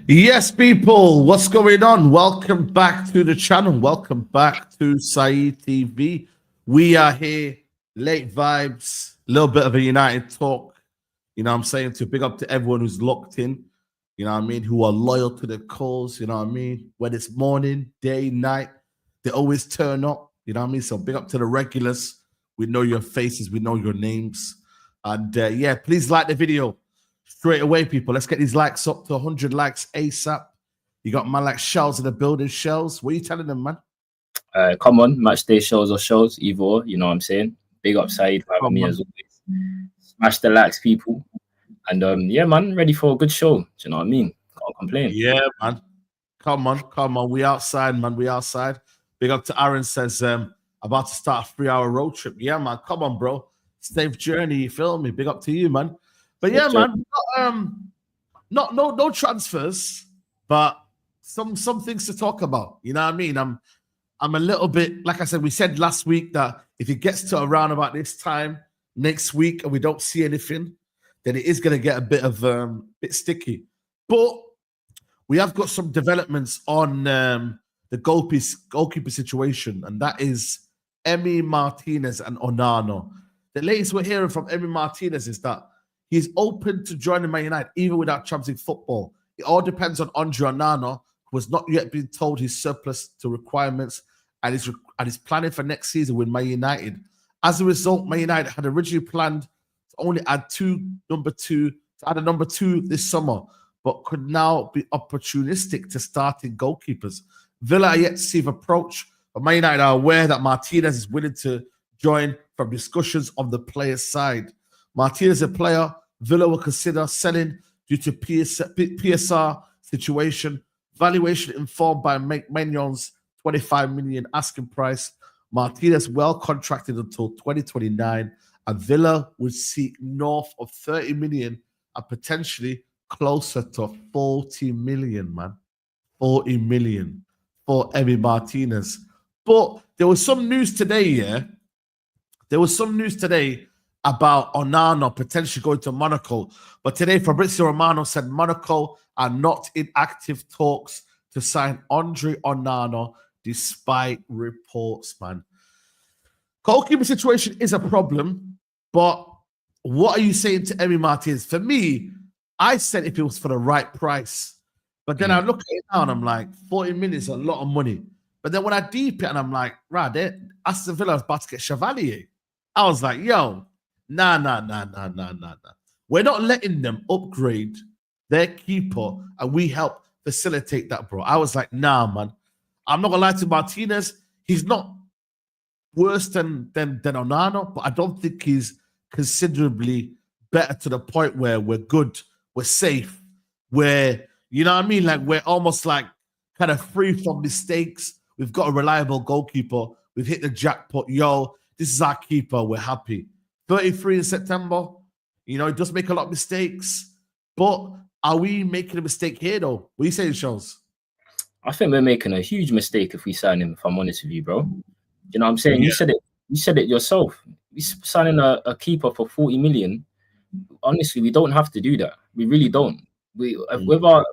Yes, people, what's going on? Welcome back to the channel. Welcome back to Saeed TV. We are here, late vibes, a little bit of a United talk. You know what I'm saying? To big up to everyone who's locked in, you know what I mean, who are loyal to the cause, you know what I mean? Whether it's morning, day, night, they always turn up, you know what I mean? So big up to the regulars. We know your faces, we know your names. And yeah, please like the video. Straight away, people. Let's get these likes up to 100 likes ASAP. You got man like Shells in the building. Shells, what are you telling them, man? Come on, match day shows or shows, either or, you know what I'm saying? Big up Saeed for having me as always. Smash the likes, people. And yeah, man, ready for a good show. Do you know what I mean? Can't complain. Yeah, man. Come on. We outside, man. We outside. Big up to Aaron says, about to start a 3-hour road trip. Yeah, man. Come on, bro. Safe journey, you feel me? Big up to you, man. But yeah, man, no transfers, but some things to talk about. You know what I mean? I'm a little bit, like I said, we said last week that if it gets to around about this time next week and we don't see anything, then it is going to get a bit sticky. But we have got some developments on the goalkeeper situation, and that is Emi Martinez and Onana. The latest we're hearing from Emi Martinez is that he's open to joining Man United even without Champions League football. It all depends on André Onana, who has not yet been told his surplus to requirements and is planning for next season with Man United. As a result, Man United had originally planned to only add a number two this summer, but could now be opportunistic to starting goalkeepers. Villa are yet to see the approach, but Man United are aware that Martinez is willing to join from discussions on the player's side. Martinez is a player Villa will consider selling due to PSR situation. Valuation informed by Magnon's 25 million asking price. Martinez well contracted until 2029, and Villa would seek north of 30 million and potentially closer to 40 million, man. 40 million for Emi Martinez. But there was some news today, yeah? There was some news today about Onana potentially going to Monaco. But today, Fabrizio Romano said Monaco are not in active talks to sign André Onana, despite reports, man. Goalkeeper situation is a problem, but what are you saying to Emi Martinez? For me, I said if it was for the right price. But then I look at it now and I'm like, 40 million is a lot of money. But then when I deep it and I'm like, right, Aston Villa is about to get Chevalier. I was like, yo, nah. We're not letting them upgrade their keeper and we help facilitate that, bro. I was like, nah, man. I'm not going to lie to Martinez. He's not worse than Onana, but I don't think he's considerably better to the point where we're good, we're safe, where, you know what I mean? Like, we're almost like kind of free from mistakes. We've got a reliable goalkeeper. We've hit the jackpot. Yo, this is our keeper. We're happy. 33 in September. You know, he does make a lot of mistakes. But are we making a mistake here, though? What are you saying, Charles? I think we're making a huge mistake if we sign him, if I'm honest with you, bro. You know what I'm saying? Yeah. You said it yourself. We signing a keeper for 40 million. Honestly, we don't have to do that. We really don't. With our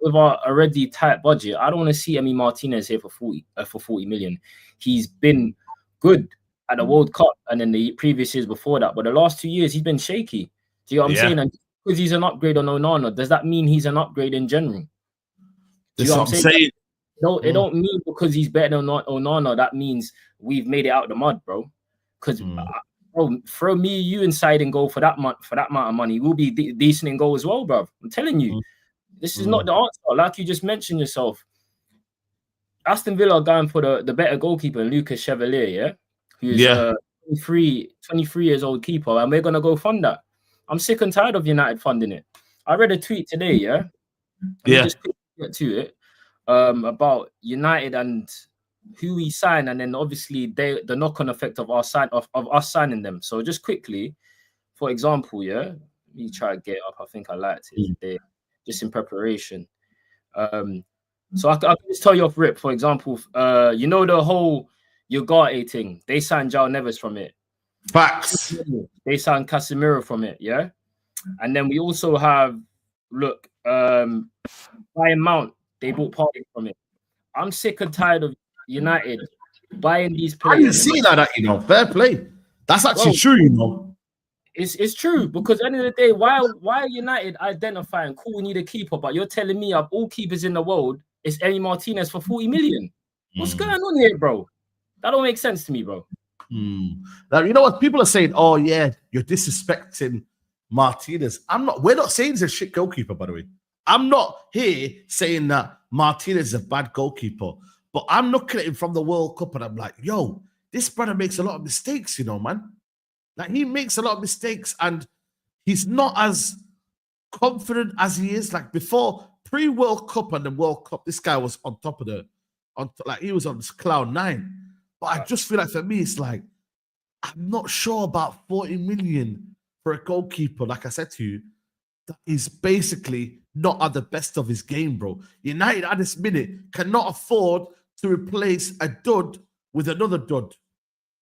already tight budget, I don't want to see Emi Martinez here for 40 million. He's been good at the World Cup and then the previous years before that, but the last 2 years he's been shaky. Do you know what I'm saying? And because he's an upgrade on Onana, does that mean he's an upgrade in general? Do you know what I'm saying? No, it don't mean because he's better than Onana that means we've made it out of the mud, bro. Because bro, throw me, you inside and goal for that amount of money, we'll be decent in goal as well, bro. I'm telling you. This is not the answer. Like you just mentioned yourself, Aston Villa are going for the better goalkeeper, Lucas Chevalier, yeah? Who's 23 years old keeper, and we're going to go fund that. I'm sick and tired of United funding it. I read a tweet today, yeah? Just get to it, about United and who we sign, and then obviously the knock-on effect of us signing them. So just quickly, for example, yeah? Let me try to get up. I think I liked it today. Just in preparation. So I can just tell you off rip, for example, you know the whole Ugarte thing, they signed João Neves from it. Facts. They signed Casemiro from it, yeah? And then we also have, look, buying Mount, they bought Partey from it. I'm sick and tired of United buying these I didn't players. see that, fair play. That's actually Bro, true, It's true, because at the end of the day, why are United identifying cool, we need a keeper, but you're telling me of all keepers in the world, it's Emi Martinez for 40 million? What's going on here, bro? That don't make sense to me, bro. Now, you know what? People are saying, oh, yeah, you're disrespecting Martinez. We're not saying he's a shit goalkeeper, by the way. I'm not here saying that Martinez is a bad goalkeeper, but I'm looking at him from the World Cup and I'm like, yo, this brother makes a lot of mistakes, man. Like, he makes a lot of mistakes and he's not as confident as he is. Like, before, pre-World Cup and the World Cup, this guy was on top of he was on this cloud 9. But I just feel like, for me, it's like, I'm not sure about 40 million for a goalkeeper, like I said to you, that is basically not at the best of his game, bro. United at this minute cannot afford to replace a dud with another dud.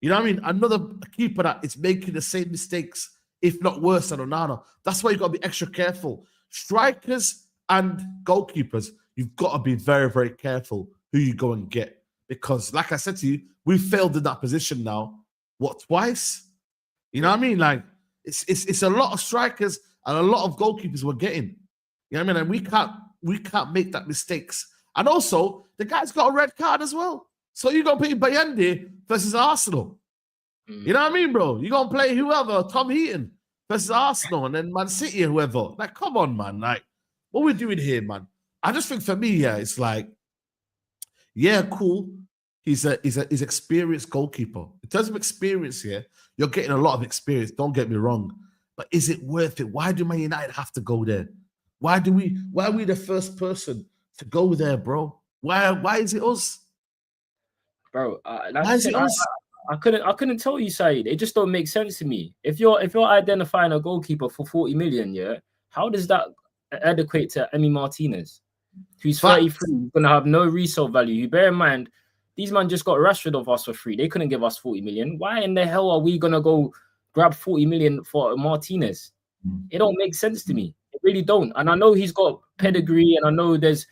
You know what I mean? Another keeper that is making the same mistakes, if not worse than Onana. That's why you've got to be extra careful. Strikers and goalkeepers, you've got to be very, very careful who you go and get. Because, like I said to you, we've failed in that position now. What, twice? You know what I mean? Like, it's a lot of strikers and a lot of goalkeepers we're getting. You know what I mean? And we can't make that mistakes. And also, the guy's got a red card as well. So you're going to play Bayende versus Arsenal. You know what I mean, bro? You're going to play whoever, Tom Heaton versus Arsenal and then Man City or whoever. Like, come on, man. Like, what we're doing here, man? I just think for me, yeah, it's like, yeah, cool. He's experienced goalkeeper. In terms of experience here, you're getting a lot of experience. Don't get me wrong. But is it worth it? Why do Man United have to go there? Why are we the first person to go there, bro? Why is it us? Bro, like I said, I couldn't tell you, Saeed. It just don't make sense to me. If you're identifying a goalkeeper for 40 million, yeah, how does that equate to Emi Martinez, who's 33, gonna have no resale value? You bear in mind, these man just got Rashford off us for free. They couldn't give us 40 million. Why in the hell are we gonna go grab 40 million for Martinez? It don't make sense to me. It really don't. And I know he's got pedigree, and I know there's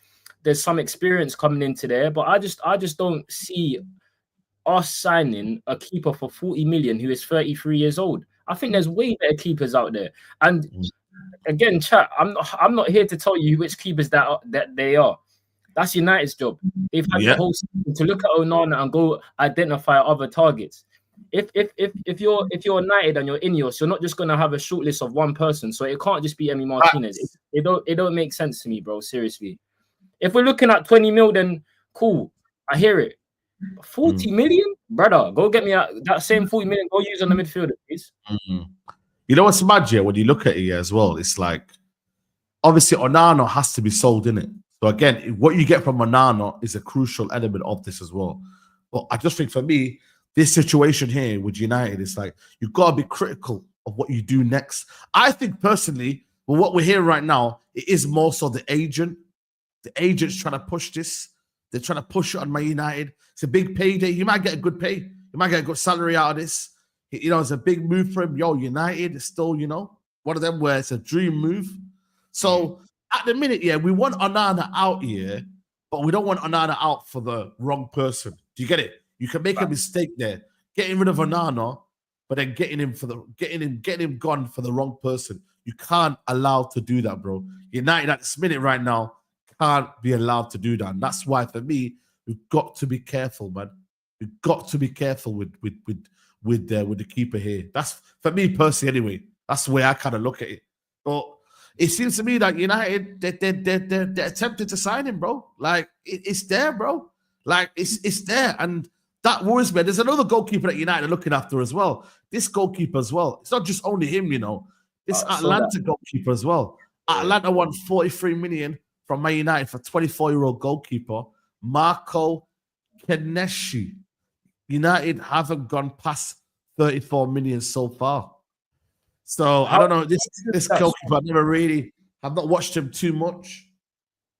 some experience coming into there, but I just don't see us signing a keeper for 40 million who is 33 years old. I think there's way better keepers out there. And again, chat, I'm not here to tell you which keepers that they are. That's United's job. They've had the whole season to look at Onana and go identify other targets. If you're United and you're Ineos, you're not just gonna have a short list of one person. So it can't just be Emi Martinez. It don't make sense to me, bro. Seriously. If we're looking at 20 mil, then cool. I hear it. 40 million? Brother, go get me that same 40 million. Go use on the midfielder, please. You know what's mad, yeah? When you look at it as well, it's like, obviously, Onana has to be sold, in it. So again, what you get from Onana is a crucial element of this as well. But I just think for me, this situation here with United is like, you've got to be critical of what you do next. I think personally, well, what we're hearing right now, it is more so the agent. The agent's trying to push this. They're trying to push it on Man United. It's a big payday. You might get a good pay. You might get a good salary out of this. You know, it's a big move for him. Yo, United is still, one of them where it's a dream move. So at the minute, yeah, we want Onana out here, but we don't want Onana out for the wrong person. Do you get it? You can make a mistake there, getting rid of Onana, but then getting him gone for the wrong person. You can't allow to do that, bro. United at this minute right now can't be allowed to do that. And that's why, for me, we've got to be careful, man. We've got to be careful with the keeper here. That's, for me personally, anyway. That's the way I kind of look at it. But it seems to me that United, they're attempting to sign him, bro. Like, it's there, bro. Like, it's there. And that worries me. There's another goalkeeper that United are looking after as well. This goalkeeper as well. It's not just only him, This Atlanta goalkeeper as well. Atlanta won 43 million from Man United for 24-year-old goalkeeper Marco Keneshi. United haven't gone past 34 million so far. So I don't know. This goalkeeper, I've not watched him too much.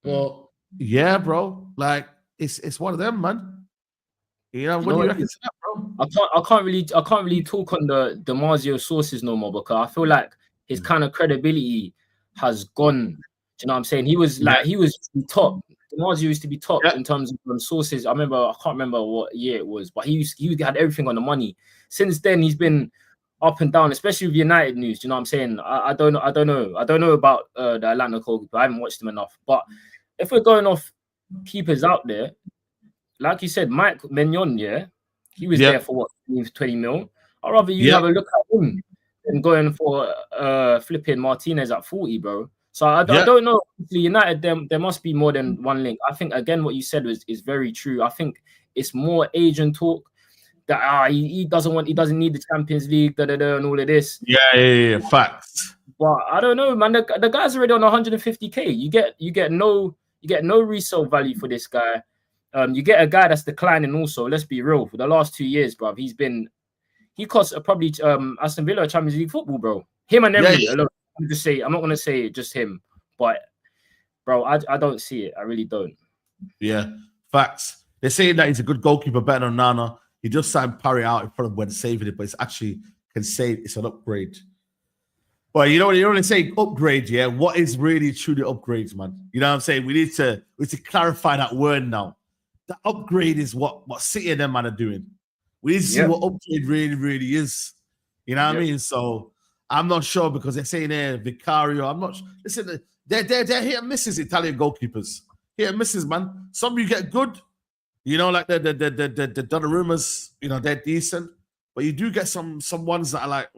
But yeah, bro. Like, it's one of them, man. What do you reckon to that, bro? I can't really talk on the Marzio sources no more, because I feel like his kind of credibility has gone you know what I'm saying? He was like, he was top. DiMarzio used to be top in terms of sources. I can't remember what year it was, but he had everything on the money. Since then, he's been up and down, especially with United news. You know what I'm saying? I don't know about the Atlanta goalkeeper. I haven't watched him enough. But if we're going off keepers out there, like you said, Mike Mignon, he was there for what, 20 mil. I'd rather you have a look at him than going for flipping Martinez at 40, bro. So I don't know. United, there must be more than one link. I think again what you said is very true. I think it's more agent talk that he doesn't need the Champions League, and all of this. Yeah, facts. But I don't know, man. The guy's already on 150k. You get no resale value for this guy. You get a guy that's declining also. Let's be real. For the last 2 years, bro, he cost probably Aston Villa Champions League football, bro. Him and everything. Look, I'm not gonna say just him, but bro, I don't see it. I really don't. Yeah, facts. They're saying that he's a good goalkeeper, better than Onana. He just signed Parry out in front of when saving it, but it's actually can save. It's an upgrade. But you know what they say, upgrade. Yeah, what is really truly upgrades, man? You know what I'm saying? We need to clarify that word now. The upgrade is what City and them man are doing. We need to see what upgrade really is. You know what I mean? So I'm not sure because they're saying there Vicario. I'm not. Listen, they're hit and misses Italian goalkeepers. Hit and misses, man. Some you get good. You know, like the Donnarummas, you know, they're decent. But you do get some ones that are like,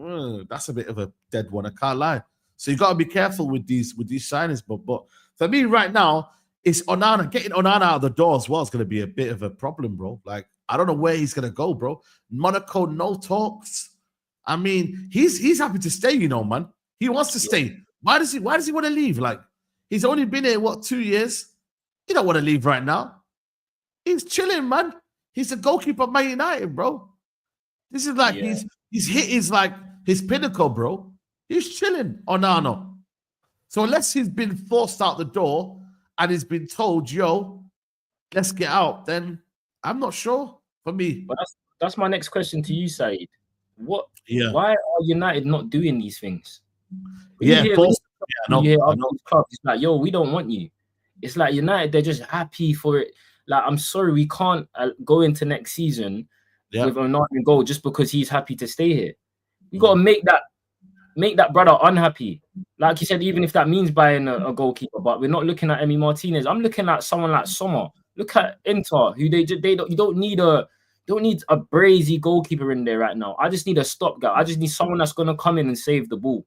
that's a bit of a dead one. I can't lie. So you got to be careful with these signings. But for me right now, it's Onana. Getting Onana out of the door as well is going to be a bit of a problem, bro. Like, I don't know where he's going to go, bro. Monaco, no talks. I mean, he's happy to stay, you know, man. He wants to stay. Why does he want to leave? Like, he's only been here, 2 years? He don't want to leave right now. He's chilling, man. He's the goalkeeper of Man United, bro. This is like he's hit his pinnacle, bro. He's chilling, Onana. So unless he's been forced out the door and he's been told, yo, let's get out, then I'm not sure for me. But that's my next question to you, Saeed. Why are United not doing these things? You hear clubs, it's like, yo, we don't want you. It's like United, they're just happy for it. Like, I'm sorry, we can't go into next season with Onana in goal just because he's happy to stay here. We got to make that brother unhappy. Like you said, even if that means buying a goalkeeper, but we're not looking at Emi Martinez. I'm looking at someone like Sommer. Look at Inter, who you don't need a brazy goalkeeper in there right now. I just need a stopgap. I just need someone that's gonna come in and save the ball.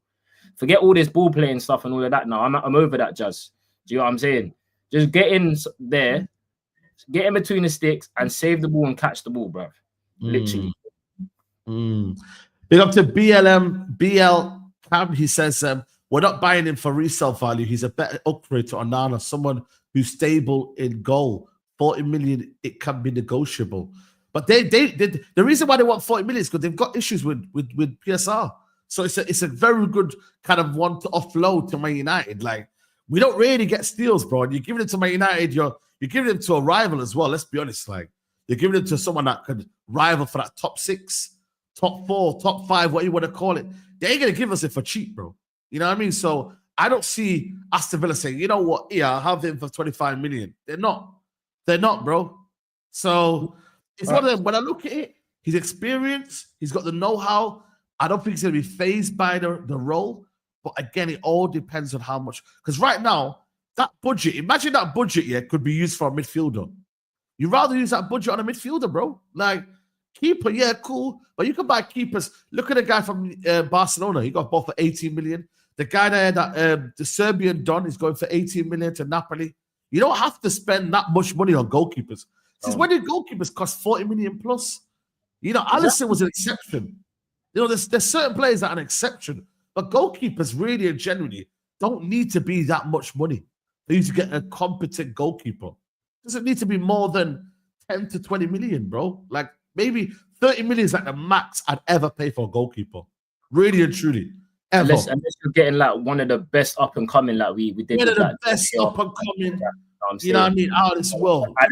Forget all this ball playing stuff and all of that now. I'm over that, Jazz. Do you know what I'm saying? Just get in there. Get in between the sticks and save the ball and catch the ball, bro. Literally. Big up to BL Cam. He says, we're not buying him for resale value. He's a better upgrade to Onana, someone who's stable in goal. 40 million, it can be negotiable. But the reason why they want 40 million is because they've got issues with PSR. So it's a very good kind of one to offload to Man United. Like, we don't really get steals, bro. And you're giving it to Man United, you're giving it to a rival as well. Let's be honest. Like, you're giving it to someone that could rival for that top 6, top 4, top 5, what you want to call it. They ain't going to give us it for cheap, bro. You know what I mean? So I don't see Aston Villa saying, you know what, I'll have him for 25 million. They're not. They're not, bro. So it's one of them. When I look at it, his experience, he's got the know-how. I don't think he's going to be fazed by the role. But again, it all depends on how much. Because right now, that budget, imagine that budget, could be used for a midfielder. You'd rather use that budget on a midfielder, bro. Like, keeper, cool. But you can buy keepers. Look at the guy from Barcelona. He got bought for 18 million. The guy there, the Serbian Don, is going for 18 million to Napoli. You don't have to spend that much money on goalkeepers. Since when did goalkeepers cost 40 million plus? You know, Alisson was an exception. You know, there's certain players that are an exception. But goalkeepers really and generally don't need to be that much money for you to get a competent goalkeeper. It doesn't need to be more than 10 to 20 million, bro. Like, maybe 30 million is like the max I'd ever pay for a goalkeeper. Really and truly. Ever. Unless you're getting like one of the best up and coming, like we did. One of the best up and coming. You know what I mean? Out of this world. Like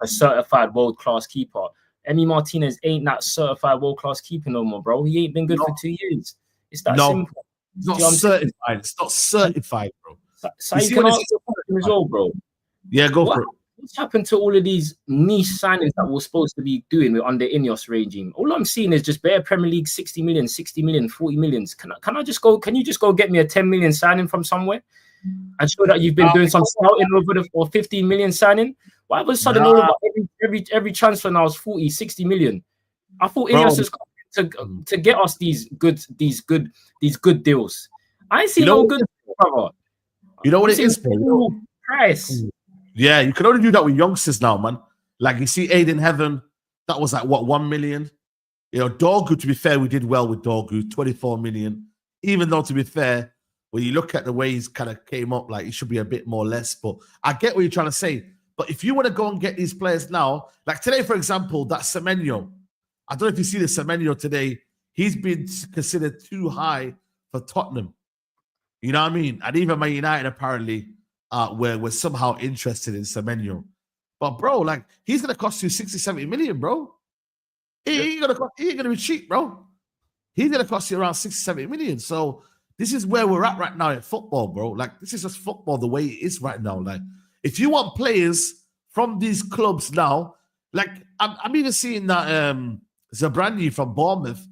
a certified world class keeper. Emi Martinez ain't that certified world class keeper no more, bro. He ain't been good for 2 years. It's that simple. It's not certified. It's not certified, bro. So you can ask the question as well, bro. Yeah, go for it. What's happened to all of these niche signings that we're supposed to be doing under Ineos regime? All I'm seeing is just bare Premier League 60 million, 60 million, 40 millions. Can you just go get me a 10 million signing from somewhere? And show that you've been doing some scouting over or 15 million signing. Why all of a sudden all about every transfer now is 40, 60 million? I thought Ineos has come to get us these good deals. I ain't seen no good, brother. You know what it is, bro? Price. Yeah, you can only do that with youngsters now, man. Like you see Aiden Heaven, that was like what, 1 million? You know, Dorgu, to be fair, we did well with Dorgu, 24 million. Even though, to be fair, when you look at the way he's kind of came up, like he should be a bit more less. But I get what you're trying to say. But if you want to go and get these players now, like today, for example, that Semenyo, I don't know if you see the Semenyo today, he's been considered too high for Tottenham. You know what I mean? And even Man United apparently were somehow interested in Semenyo. But bro, like he's gonna cost you 60, 70 million, bro. He ain't gonna be cheap, bro. He's gonna cost you around 60, 70 million. So this is where we're at right now in football, bro. Like this is just football the way it is right now. Like if you want players from these clubs now, like I'm even seeing that Zabrani from Bournemouth,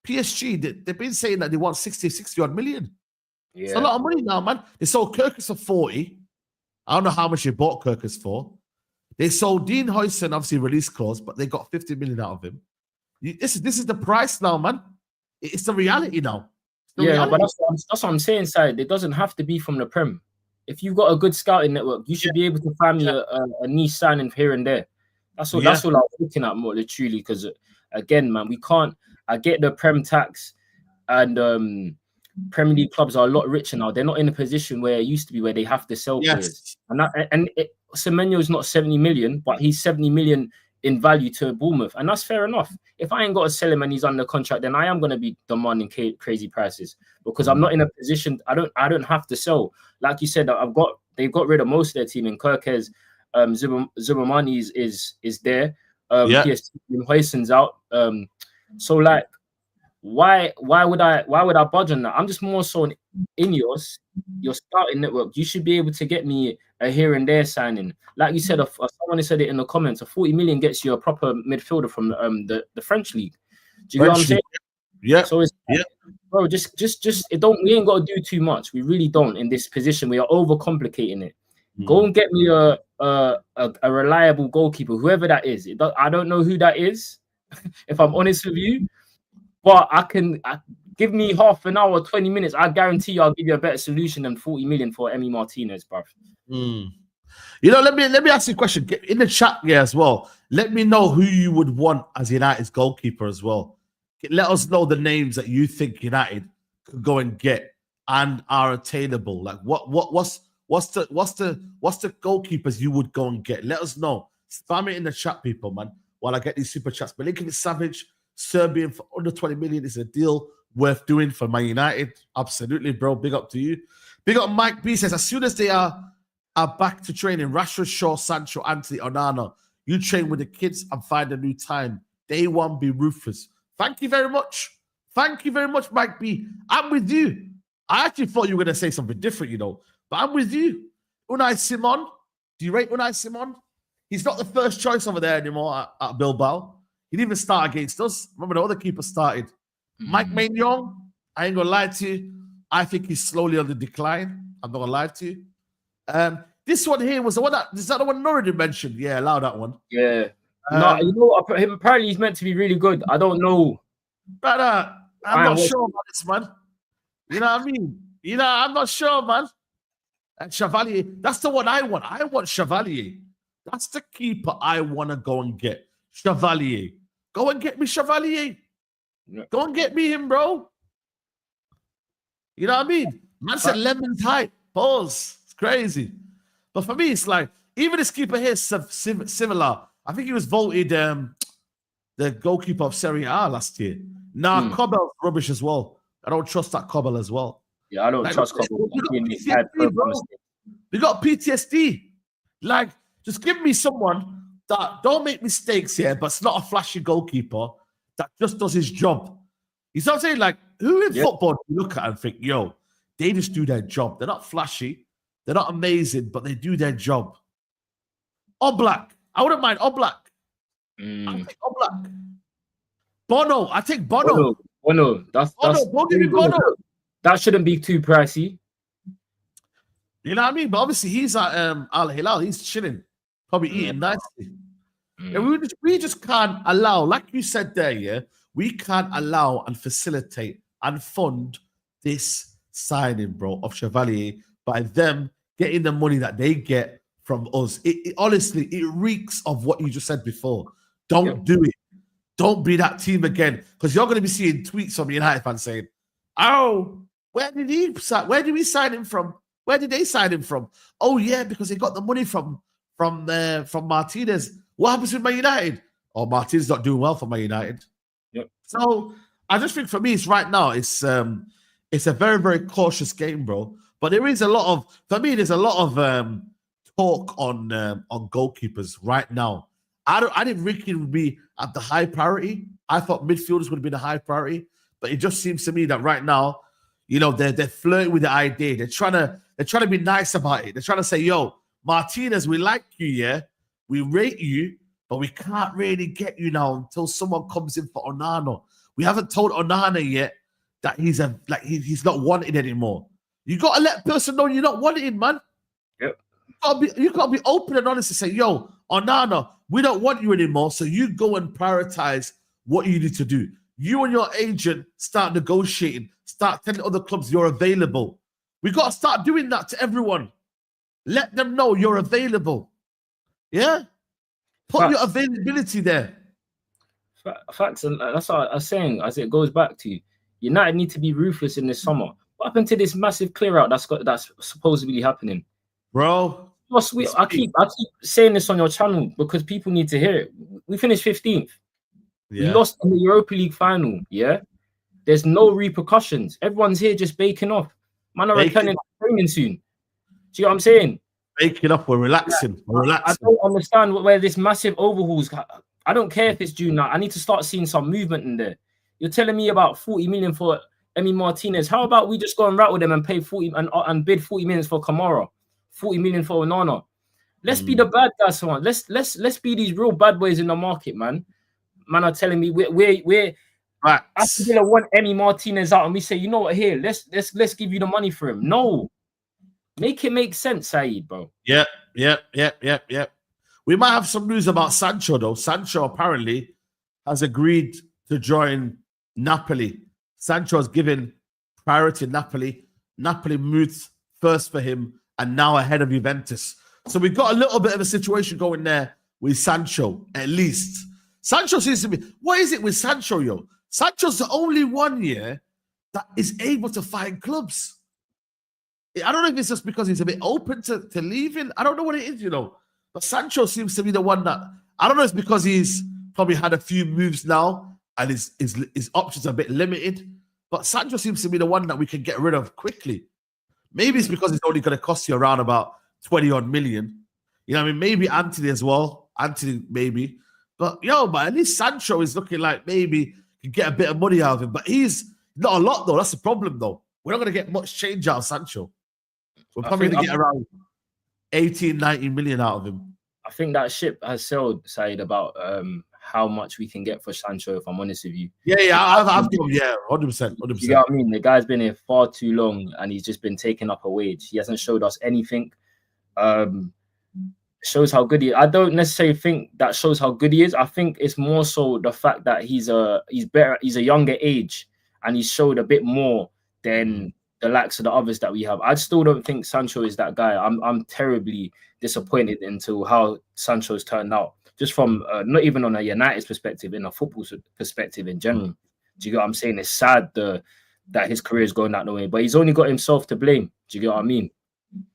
PSG, they've been saying that they want 60 odd million. Yeah. It's a lot of money now, man. They sold Kirkus for 40. I don't know how much they bought Kirkus for. They sold Dean Huijsen, obviously release clause, but they got 50 million out of him. This is the price now, man. It's the reality now. Reality. But that's what I'm saying, Saeed. It doesn't have to be from the Prem. If you've got a good scouting network, you should be able to find me a niche signing here and there. That's all I was looking at more truly, because again, man, we can't. I get the Prem tax, and Premier League clubs are a lot richer now. They're not in a position where it used to be, where they have to sell players. And Semenyo is not 70 million, but he's 70 million in value to Bournemouth, and that's fair enough. If I ain't got to sell him and he's under contract, then I am going to be demanding crazy prices, because I'm not in a position. I don't have to sell. Like you said, they've got rid of most of their team. In Kirkes, Zubamani is there. PSG Huijsen's out. So like, why would I budge on that? I'm just more so in your scouting network. You should be able to get me a here and there signing. Like you said, someone said it in the comments, a 40 million gets you a proper midfielder from the French league. Do you know what I'm saying? Yeah. So it's bro, just we ain't got to do too much. We really don't in this position. We are overcomplicating it. Go and get me a reliable goalkeeper, whoever that is. I don't know who that is, if I'm honest with you. But give me half an hour, 20 minutes. I guarantee you I'll give you a better solution than 40 million for Emi Martinez, bro. You know, let me ask you a question. In the chat here as well, let me know who you would want as United's goalkeeper as well. Let us know the names that you think United could go and get and are attainable. Like what's the goalkeepers you would go and get? Let us know. Spam it in the chat, people, man, while I get these super chats. But Milinkovic Savic, Serbian for under 20 million is a deal worth doing for Man United. Absolutely, bro. Big up to you. Big up Mike B says, as soon as they are back to training, Rashford, Shaw, Sancho, Antony, Onana, you train with the kids and find a new time. Day one, be ruthless. Thank you very much. Thank you very much, Mike B. I'm with you. I actually thought you were going to say something different, you know, but I'm with you. Unai Simon. Do you rate Unai Simon? He's not the first choice over there anymore at Bilbao. He didn't even start against us. Remember, the other keeper started. Mike Maignan, I ain't going to lie to you. I think he's slowly on the decline. I'm not going to lie to you. This one here was the one is that the one Norridin mentioned? Yeah, allow that one. Yeah. No, you know, apparently he's meant to be really good. I don't know. But I'm not sure about this, man. You know what I mean? You know, I'm not sure, man. And Chevalier, that's the one I want. I want Chevalier. That's the keeper I want to go and get. Chevalier. Go and get me Chevalier. Go and get me him, bro. You know what I mean? Man said lemon type. Pause. It's crazy. But for me, it's like, even this keeper here is similar. I think he was voted the goalkeeper of Serie A last year. Nah, Cobel's rubbish as well. I don't trust that Cobel as well. Yeah, I don't trust Cobel. We got PTSD. Like, just give me someone that don't make mistakes here, but it's not a flashy goalkeeper that just does his job. You know what I'm saying? Like, who in football do you look at and think, yo, they just do their job? They're not flashy, They're not amazing, but they do their job. Oblak. I wouldn't mind Oblak. I'll take Oblak. Bono. I take Bono. Bono. That's don't give me Bono. That shouldn't be too pricey. You know what I mean? But obviously he's at Al Hilal. He's chilling, probably eating nicely. And we just can't allow, like you said there, yeah, we can't allow and facilitate and fund this signing, bro, of Chevalier by them getting the money that they get from us. Honestly, it reeks of what you just said before. Don't do it. Don't be that team again, because you're going to be seeing tweets from United fans saying, "Oh, where did we sign him from? Where did they sign him from? Oh yeah, because they got the money from Martinez. What happens with Man United? Oh, Martinez not doing well for Man United." Yep. So I just think for me, it's right now. It's a very, very cautious game, bro. But there's a lot of talk on goalkeepers right now. I didn't think it would be at the high priority. I thought midfielders would have been a high priority, but it just seems to me that right now, you know, they're flirting with the idea. They're trying to be nice about it. They're trying to say, "Yo, Martinez, we like you, yeah, we rate you, but we can't really get you now until someone comes in for Onana. We haven't told Onana yet that he's not wanted anymore. You got to let person know you're not wanted, man. Yep. You got to be open and honest and say, yo, Onana, we don't want you anymore, so you go and prioritize what you need to do. You and your agent start negotiating, start telling other clubs you're available. We got to start doing that to everyone. Let them know you're available. Yeah? Put your availability there. Facts, and that's what I was saying, as it goes back to United need to be ruthless in this summer. What happened to this massive clear out that's supposedly happening? Bro. I keep saying this on your channel because people need to hear it. We finished 15th. Yeah. We lost in the Europa League final. Yeah. There's no repercussions. Everyone's here just baking off. Man are returning to training soon. Do you know what I'm saying? Baking up, we're relaxing. I don't understand where this massive overhauls. I don't care if it's June now. I need to start seeing some movement in there. You're telling me about 40 million for Emi Martinez. How about we just go and rattle them and pay 40 and bid 40 million for Kamara, 40 million for Onana? Let's be the bad guys, someone. Let's be these real bad boys in the market, man. Man are telling me we're Aston Villa want Emi Martinez out, and we say, you know what, here, let's give you the money for him. No. Make it make sense, Saeed, bro. Yeah. We might have some news about Sancho, though. Sancho apparently has agreed to join Napoli. Sancho has given priority to Napoli. Napoli moved first for him and now ahead of Juventus. So we've got a little bit of a situation going there with Sancho, at least. Sancho seems to be... What is it with Sancho, yo? Sancho's the only one here that is able to find clubs. I don't know if it's just because he's a bit open to leaving. I don't know what it is, you know. But Sancho seems to be the one that... I don't know if it's because he's probably had a few moves now and his options are a bit limited. But Sancho seems to be the one that we can get rid of quickly. Maybe it's because it's only going to cost you around about 20-odd million. You know what I mean? Maybe Antony as well. Antony, maybe. But at least Sancho is looking like maybe you can get a bit of money out of him. But he's not a lot, though. That's the problem, though. We're not going to get much change out of Sancho. We're probably going to get around 18, 19 million out of him. I think that ship has sailed, Saeed, about how much we can get for Sancho, if I'm honest with you. I've given 100%. You know what I mean? The guy's been here far too long and he's just been taking up a wage. He hasn't showed us anything. Shows how good he is. I don't necessarily think that shows how good he is. I think it's more so the fact that he's a younger age and he's showed a bit more than the likes of the others that we have. I still don't think Sancho is that guy. I'm terribly disappointed into how Sancho's turned out. Just from not even on a United's perspective, in a football perspective in general. Do you get what I'm saying? It's sad that his career is going that way, but he's only got himself to blame. Do you get what I mean?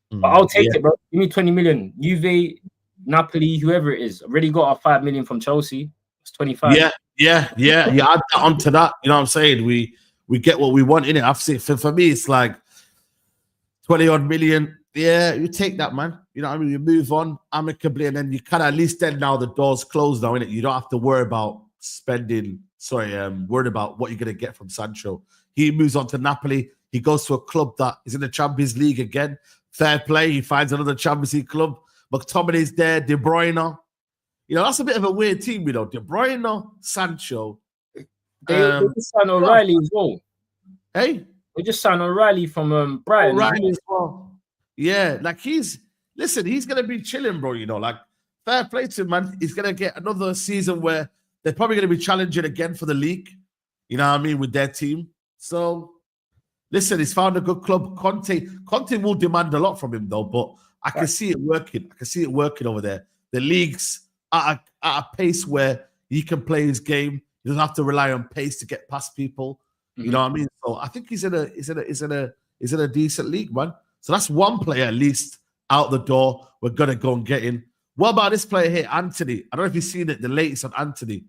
But I'll take it, bro. Give me 20 million. Juve, Napoli, whoever it is. Already got our 5 million from Chelsea. It's 25. Yeah. Add that onto that. You know what I'm saying? We get what we want in it. I've seen for me, it's like 20-odd million. Yeah, you take that, man. You know what I mean? You move on amicably, and then you kind of at least then now the door's closed now, innit? You don't have to worry about worried about what you're going to get from Sancho. He moves on to Napoli. He goes to a club that is in the Champions League again. Fair play. He finds another Champions League club. McTominay's there. De Bruyne. You know, that's a bit of a weird team, you know. De Bruyne, Sancho. They just signed O'Reilly as well. Hey? They just signed O'Reilly from Brighton. O'Reilly as well. Yeah, like he's going to be chilling, bro, you know. Like, fair play to him, man. He's going to get another season where they're probably going to be challenging again for the league. You know what I mean? With their team. So, listen, he's found a good club. Conte will demand a lot from him, though, but I can see it working. I can see it working over there. The league's at a pace where he can play his game. He doesn't have to rely on pace to get past people. You know what I mean? So I think he's in a decent league, man. So that's one player at least out the door. We're gonna go and get in. What about this player here, Antony? I don't know if you've seen it, the latest on Antony.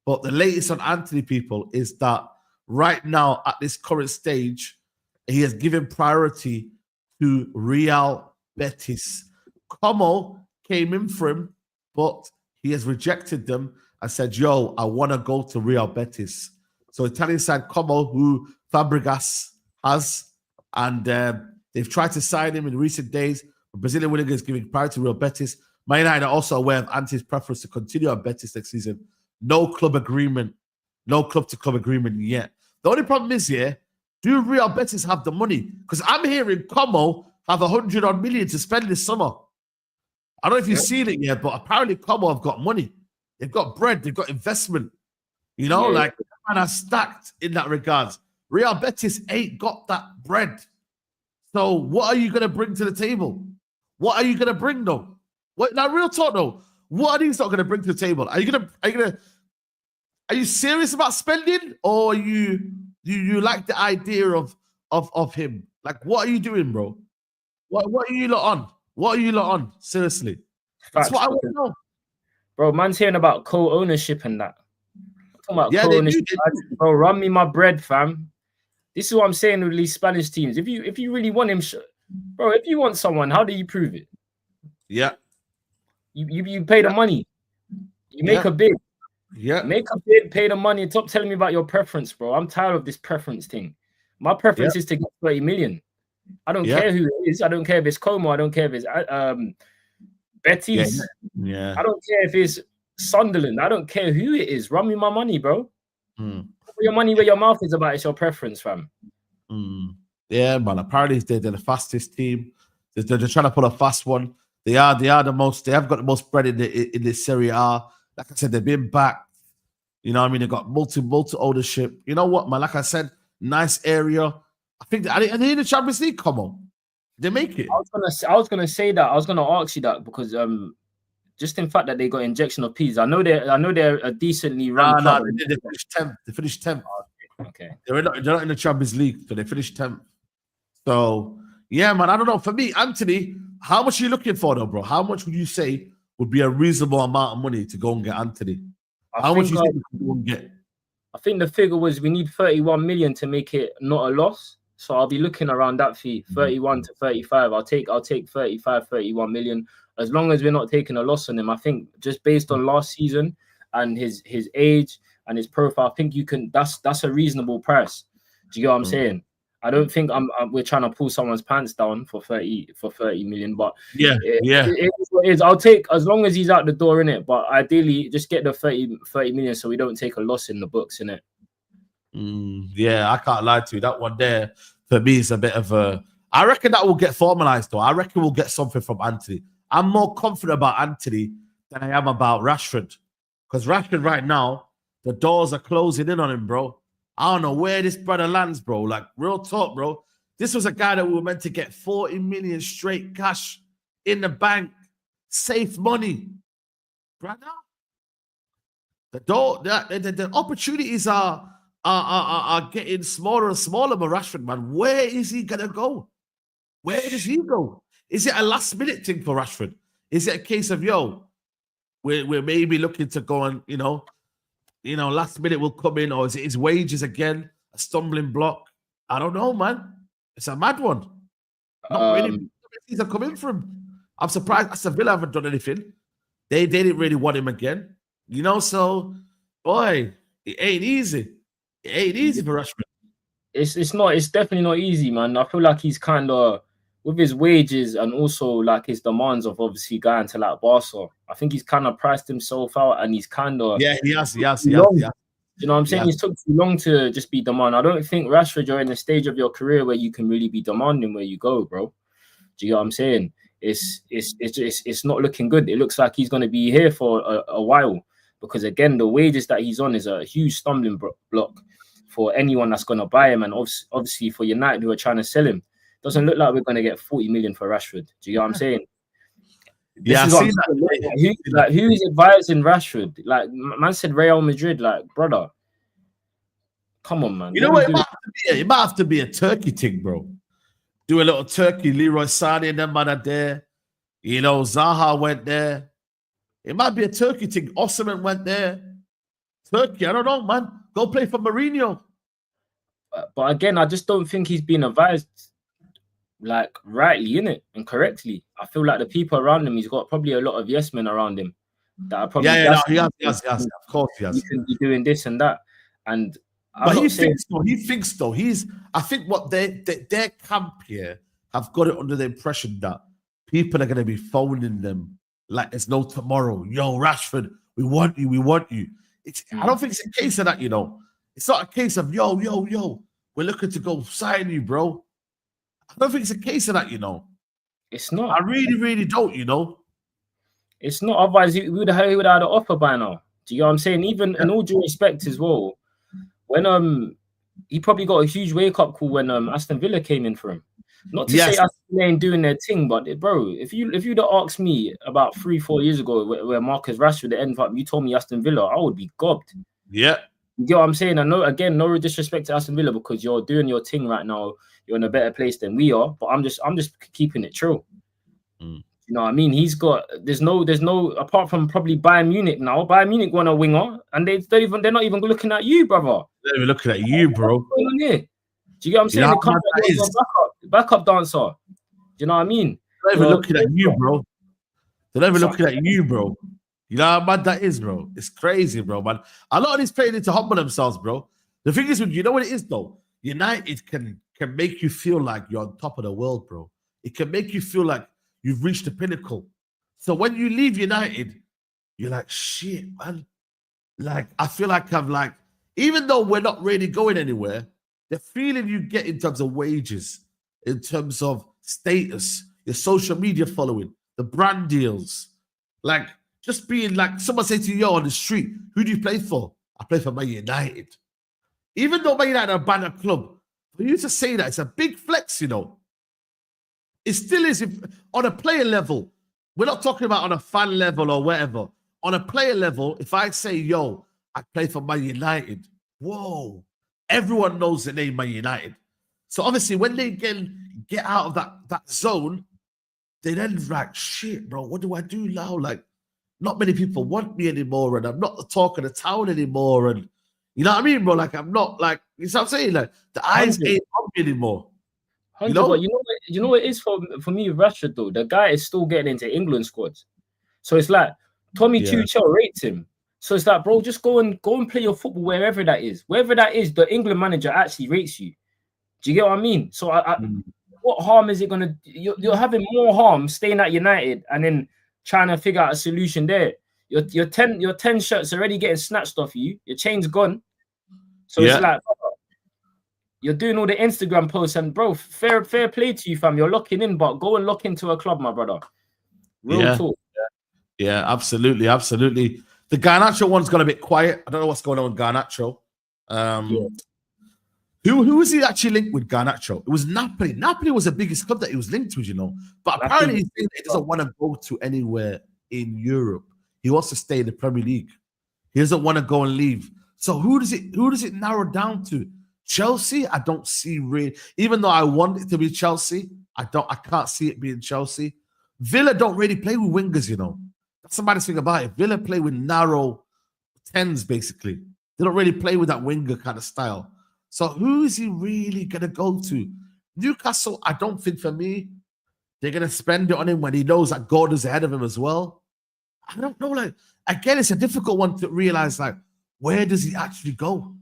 But the latest on Antony, people, is that right now at this current stage, he has given priority to Real Betis. Como came in for him, but he has rejected them and said, yo, I want to go to Real Betis. So Italian side Como, who Fabregas has, and they've tried to sign him in recent days. But Brazilian winger is giving priority to Real Betis. Man United are also aware of Antony's preference to continue at Betis next season. No club to club agreement yet. The only problem is, do Real Betis have the money? Because I'm hearing Como have 100 million to spend this summer. I don't know if you've seen it yet, but apparently Como have got money. They've got bread. They've got investment. You know, like, man are stacked in that regards. Real Betis ain't got that bread. So what are you going to bring to the table? What are you going to bring, though? What, now, real talk, though. What are these not going to bring to the table? Are you serious about spending, or you like the idea of him? Like, what are you doing, bro? What are you lot on? What are you lot on? Seriously. That's what I want to know. Bro, man's hearing about co-ownership and that. I'm talking about co-ownership. Bro, run me my bread, fam. This is what I'm saying with these Spanish teams. If you really want him, bro, if you want someone, how do you prove it? Yeah. You pay the money. You make a bid. Yeah. Make a bid, pay the money. Stop telling me about your preference, bro. I'm tired of this preference thing. My preference is to get 30 million. I don't care who it is. I don't care if it's Como. I don't care if it's Betis. Yeah. I don't care if it's Sunderland. I don't care who it is. Run me my money, bro. Put your money where your mouth is about. It's your preference, fam. Yeah, man. Apparently they're the fastest team. They're trying to pull a fast one. They are the most. They have got the most bread in the Serie A. Like I said, they've been back. You know what I mean? They've got multi ownership. You know what, man? Like I said, nice area. I think are they in the Champions League? Come on, they make it. I was gonna say that. I was gonna ask you that because just in fact that they got injection of peas. I know they're a decently run. No, they finished 10th. They finished 10th. Okay. They're not in the Champions League, so they finished 10th. So yeah, man. I don't know. For me, Antony, how much are you looking for, though, bro? How much would you say would be a reasonable amount of money to go and get Antony? How much you think you can go and get? I think the figure was we need 31 million to make it not a loss. So I'll be looking around that fee, 31 to 35. I'll take 35, 31 million. As long as we're not taking a loss on him. I think just based on last season and his age and his profile, I think you can. That's a reasonable price. Do you get what I'm saying? I don't think we're trying to pull someone's pants down for 30 million, but it is. I'll take as long as he's out the door in it. But ideally, just get the 30 million so we don't take a loss in the books in it. Yeah, I can't lie to you. That one there for me is a bit of a. I reckon that will get formalized though. I reckon we'll get something from Antony. I'm more confident about Antony than I am about Rashford, because Rashford right now the doors are closing in on him, bro. I don't know where this brother lands, bro. Like, real talk, bro. This was a guy that we were meant to get 40 million straight cash in the bank, safe money. Right now, the opportunities are getting smaller and smaller, but Rashford, man. Where is he gonna go? Where does he go? Is it a last minute thing for Rashford? Is it a case of we're maybe looking to go and last minute will come in, or is it his wages again, a stumbling block? I don't know, man. It's a mad one. Not really. Things are coming from. I'm surprised Aston Villa haven't done anything. They didn't really want him again, So, boy, it ain't easy. It ain't easy for Rashford. It's not. It's definitely not easy, man. I feel like he's kind of with his wages and also like his demands of obviously going to like Barca, I think he's kind of priced himself out, and he's kind of he has. You know what I'm saying? He's took too long to just be demand. I don't think Rashford, you're in a stage of your career where you can really be demanding where you go, bro. Do you know what I'm saying? It's not looking good. It looks like he's going to be here for a while, because again, the wages that he's on is a huge stumbling block for anyone that's going to buy him, and obviously for United who are trying to sell him. Doesn't look like we're going to get 40 million for Rashford. Do you know what I'm saying? This is what who's advising Rashford? Like, man said Real Madrid. Like, brother, come on, man. You know what? It might have to be a Turkey thing, bro. Do a little Turkey. Leroy Sané and them man are there. You know, Zaha went there. It might be a Turkey thing. Osimhen went there. Turkey, I don't know, man. Go play for Mourinho. But again, I just don't think he's been advised like rightly, in it, and correctly. I feel like the people around him, he's got probably a lot of yes men around him that are probably he has. Of course he has. He can be doing this and that, and but he thinks though. I think what their camp here have got it under the impression that people are going to be phoning them like there's no tomorrow. Yo, Rashford, we want you. I don't think it's a case of that, you know. It's not a case of yo, we're looking to go sign you, bro. I don't think it's a case of that, you know. It's not. I really don't, you know. It's not. Otherwise, we would have had an offer by now. Do you know what I'm saying? Even in all due respect as well, when he probably got a huge wake up call when Aston Villa came in for him. Not to say Aston Villa ain't doing their thing, but bro, if you'd have asked me about 3-4 years ago where Marcus Rashford ended up, you told me Aston Villa, I would be gobbed. Yeah. You get what I'm saying? I know, again, no disrespect to Aston Villa because you're doing your thing right now. You're in a better place than we are, but I'm just keeping it true. You know what I mean? He's got there's no apart from probably Bayern Munich now. Bayern Munich want a winger, and they're not even looking at you, brother. They're even looking at you, bro. What's going on here? Do you get what I'm saying? They come backup dancer. Do you know what I mean? They're not even looking at you, bro. They're not even looking at you, bro. You know how bad that is, bro? It's crazy, bro, man. A lot of these players need to humble themselves, bro. The thing is, you know what it is, though? United can make you feel like you're on top of the world, bro. It can make you feel like you've reached the pinnacle. So when you leave United, you're like, shit, man. Like, I feel like I'm like, even though we're not really going anywhere, the feeling you get in terms of wages, in terms of status, your social media following, the brand deals, like just being like, someone say to you, yo, on the street, who do you play for? I play for Man United. Even though Man United are a banner club, for you to say that, it's a big flex, you know. It still is on a player level. We're not talking about on a fan level or whatever. On a player level, if I say, yo, I play for Man United, whoa, everyone knows the name Man United. So obviously when they get out of that zone, they then like, shit, bro, what do I do now? Like, not many people want me anymore, and I'm not the talk of the town anymore. And you know what I mean, bro? Like, I'm not like, you know what I'm saying? Like, the eyes ain't on me anymore. 100, you know? But you know what it is for me with Rashford, though? The guy is still getting into England squads. So it's like, Tommy Tuchel rates him. So it's like, bro, just go and play your football wherever that is. Wherever that is, the England manager actually rates you. Do you get what I mean? So what harm is it going to... You're having more harm staying at United and then trying to figure out a solution there. Your 10 shirts already getting snatched off you. Your chain's gone. So it's like, you're doing all the Instagram posts, and bro, fair play to you, fam. You're locking in, but go and lock into a club, my brother. Real talk. Yeah, absolutely. The Garnacho one's got a bit quiet. I don't know what's going on with Garnacho. Who was he actually linked with, Garnacho? It was Napoli. Napoli was the biggest club that he was linked with, you know. But apparently he doesn't want to go to anywhere in Europe. He wants to stay in the Premier League. He doesn't want to go and leave. So who does it narrow down to? Chelsea? I don't see really. Even though I want it to be Chelsea, I can't see it being Chelsea. Villa don't really play with wingers, you know. That's somebody's thing about it. Villa play with narrow 10s, basically. They don't really play with that winger kind of style. So who is he really going to go to? Newcastle, I don't think for me, they're going to spend it on him when he knows that Gordon's ahead of him as well. I don't know. Like, again, it's a difficult one to realize, like, where does he actually go?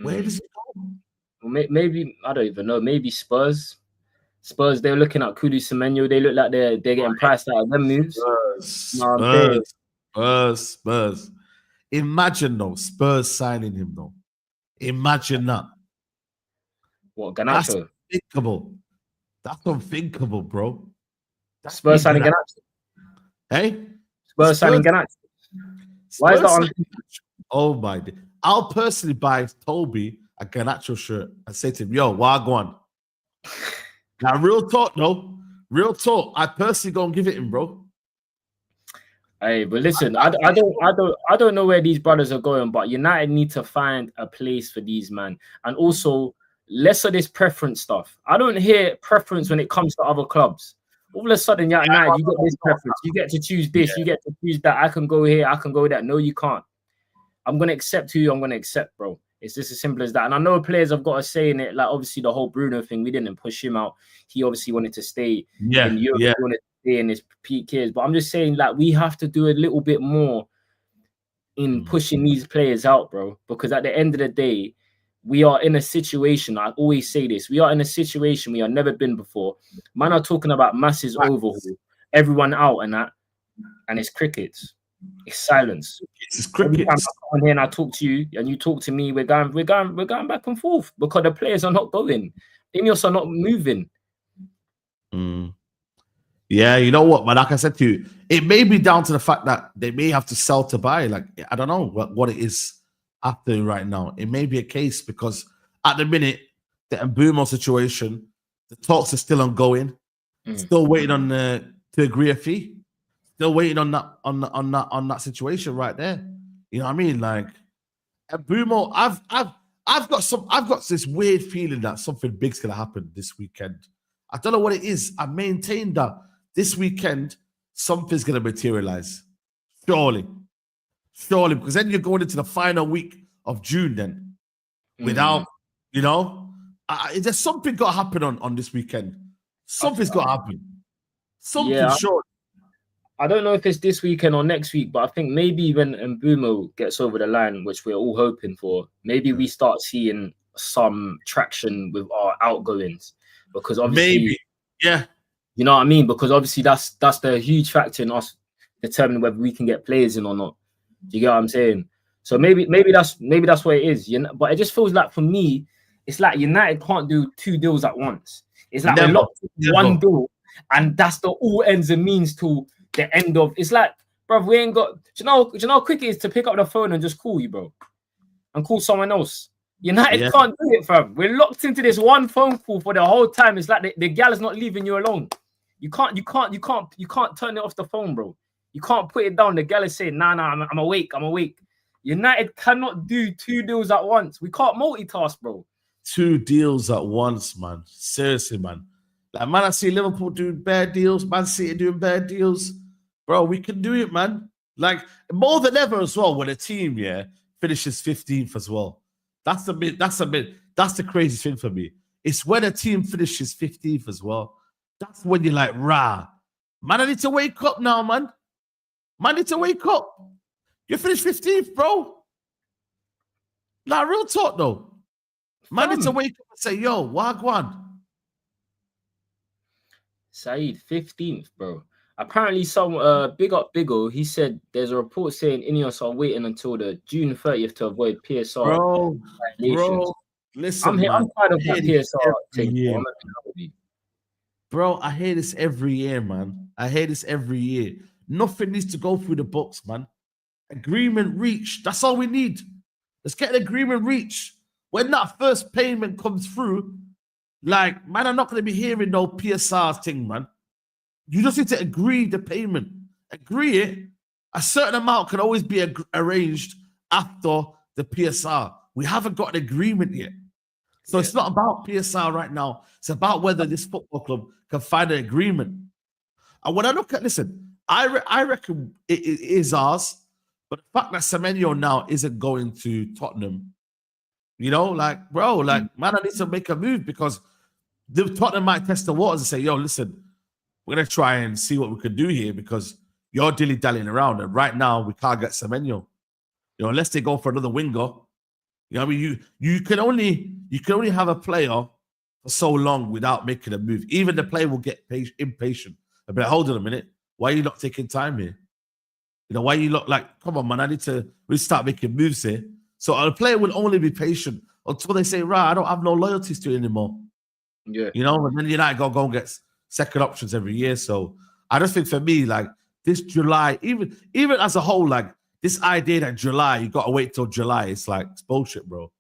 Where does he go? Maybe, I don't even know. Maybe Spurs. Spurs, they're looking at Kudu Semenyo. They look like they're getting priced out of them moves. Spurs. Imagine though, Spurs signing him though. Imagine that. What, Garnacho? That's unthinkable. That's unthinkable, bro. That's Spurs signing Garnacho. Hey? Spurs signing Garnacho. Why is that on? Oh my God. I'll personally buy Toby a Garnacho shirt and say to him, yo, wagwan. Now, real talk, though. Real talk. I personally go and give it him, bro. Hey, but listen, I don't know where these brothers are going, but United need to find a place for these man, and also less of this preference stuff. I don't hear preference when it comes to other clubs. All of a sudden, United, you get this preference. You get to choose this. You get to choose that. I can go here. I can go there. No, you can't. I'm gonna accept who I'm gonna accept, bro. It's just as simple as that. And I know players have got to say in it, like obviously the whole Bruno thing, we didn't push him out. He obviously wanted to stay in Europe. He wanted to stay in his peak years. But I'm just saying, like, we have to do a little bit more in pushing these players out, bro. Because at the end of the day, we are in a situation, I always say this, we are in a situation we have never been before. Man are talking about massive overhaul, everyone out and that, and it's crickets. It's silence. It's crickets. Every time I come on here and I talk to you and you talk to me, we're going back and forth because the players are not going. Ineos are not moving. Yeah, you know what, man? Like I said to you, it may be down to the fact that they may have to sell to buy. Like, I don't know what it is happening right now. It may be a case because at the minute, the Mbumo situation, the talks are still ongoing. Still waiting on to agree a fee. Still waiting on that situation right there. You know what I mean? Like, Mbumo, I've got this weird feeling that something big's gonna happen this weekend. I don't know what it is. I maintain that this weekend something's gonna materialize. Surely, because then you're going into the final week of June. Then, without there's something got to happen on this weekend. Something's got to happen. Something short. I don't know if it's this weekend or next week, but I think maybe when Mbumo gets over the line, which we're all hoping for, maybe we start seeing some traction with our outgoings. Because obviously, you know what I mean? Because obviously that's the huge factor in us determining whether we can get players in or not. Do you get what I'm saying? So maybe that's what it is. But it just feels like for me, it's like United can't do two deals at once. It's like we're locked in one deal, and that's the all ends and means to the end of. It's like, bro, we ain't got. Do you know how quick it is to pick up the phone and just call you, bro, and call someone else. United can't do it, fam. We're locked into this one phone call for the whole time. It's like the gal is not leaving you alone. You can't turn it off the phone, bro. You can't put it down. The gal is saying, nah, I'm awake. United cannot do two deals at once. We can't multitask, bro. Two deals at once, man. Seriously, man. Like, man, I see Liverpool doing bad deals, Man City doing bad deals. Bro, we can do it, man. Like, more than ever as well, when a team, finishes 15th as well. That's the craziest thing for me. It's when a team finishes 15th as well. That's when you're like, rah. Man, I need to wake up now, man. Man, I need to wake up. You finished 15th, bro. Like, real talk, though. Man, I need to wake up and say, yo, wagwan. Saeed, 15th, bro. Apparently, some big up Bigo, he said there's a report saying Ineos are waiting until the June 30th to avoid PSR. Bro, listen, I'm tired of that PSR thing. Bro, I hear this every year, man. I hear this every year. Nothing needs to go through the books, man. Agreement reached. That's all we need. Let's get an agreement reached. When that first payment comes through, like, man, I'm not going to be hearing no PSR thing, man. You just need to agree the payment. Agree it. A certain amount can always be arranged after the PSR. We haven't got an agreement yet. So it's not about PSR right now. It's about whether this football club can find an agreement. And when I look at, listen, I reckon it is ours. But the fact that Semenyo now isn't going to Tottenham, like, bro, like, man, I need to make a move because the Tottenham might test the waters and say, yo, listen, we're going to try and see what we can do here because you're dilly-dallying around. And right now, we can't get Semenyo. Unless they go for another winger. You know what I mean? You can only have a player for so long without making a move. Even the player will get impatient. They'll be like, hold on a minute. Why are you not taking time here? You know, why you look like, come on, man, I need to start making moves here. So a player will only be patient until they say, right, I don't have no loyalties to it anymore. Yeah. You know, and then United go and get second options every year. So I just think for me, like this July, even as a whole, like this idea that July, you got to wait till July, it's like, it's bullshit, bro.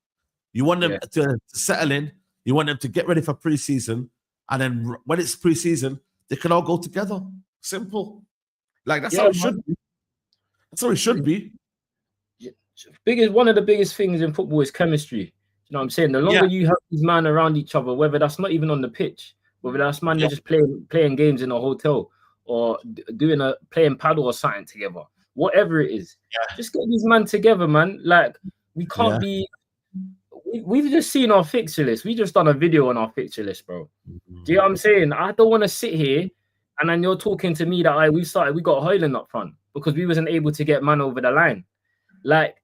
You want them to settle in. You want them to get ready for preseason. And then when it's preseason, they can all go together. Simple. Like, that's how it should be. That's how it should be. One of the biggest things in football is chemistry. You know what I'm saying? The longer you have these men around each other, whether that's not even on the pitch, whether that's man they're just playing games in a hotel or playing paddle or something together, whatever it is, just get these men together, man. Like, we can't be. We've just seen our fixture list. We just done a video on our fixture list, bro. Do you know what I'm saying? I don't want to sit here and then you're talking to me that we got Hojlund up front because we wasn't able to get man over the line. Like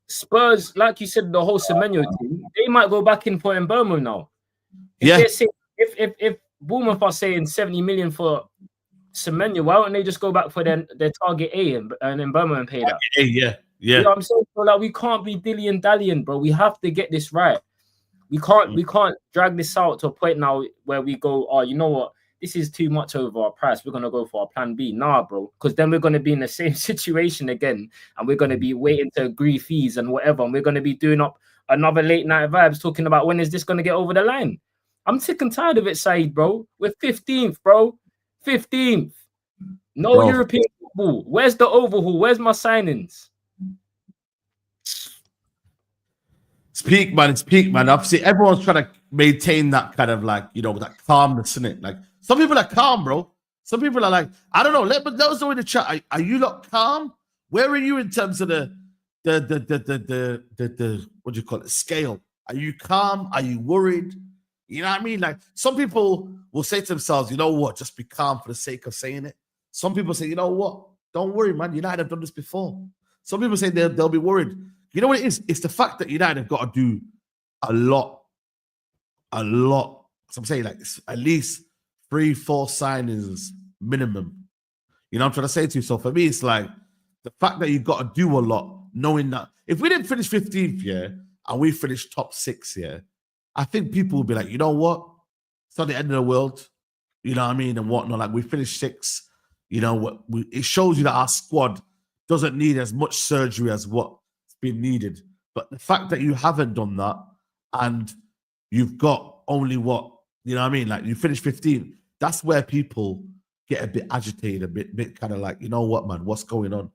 Spurs, like you said, the whole Semenyo team, they might go back in for Mbeumo now. If Bournemouth are saying 70 million for Semenyo, why don't they just go back for their target A and Mbeumo and pay that? Yeah. You know what I'm saying? So like we can't be dilly-dallying, bro. We have to get this right. We can't drag this out to a point now where we go, oh, you know what? This is too much over our price. We're gonna go for our plan B. Nah, bro. Because then we're gonna be in the same situation again, and we're gonna be waiting to agree fees and whatever, and we're gonna be doing up another late night vibes talking about when is this gonna get over the line. I'm sick and tired of it, Saeed, bro. We're 15th, bro. 15th. No European football. Where's the overhaul? Where's my signings? It's peak, man. It's peak, man. Obviously, everyone's trying to maintain that kind of like, you know, that calmness in it. Like, some people are calm, bro. Some people are like, I don't know. Let us know in the chat. Are you not calm? Where are you in terms of the what do you call it? Scale. Are you calm? Are you worried? You know what I mean? Like, some people will say to themselves, you know what? Just be calm for the sake of saying it. Some people say, you know what? Don't worry, man. United have done this before. Some people say they'll be worried. You know what it is? It's the fact that United have got to do a lot. So I'm saying, like, at least 3-4 signings minimum. You know what I'm trying to say to you? So for me, it's like the fact that you've got to do a lot, knowing that if we didn't finish 15th, and we finished top 6, I think people will be like, you know what? It's not the end of the world. You know what I mean? And whatnot. Like, we finished 6. You know, it shows you that our squad doesn't need as much surgery as what's been needed. But the fact that you haven't done that and you've got only what, you know what I mean? Like, you finished 15th, that's where people get a bit agitated, a bit kind of like, you know what, man, what's going on?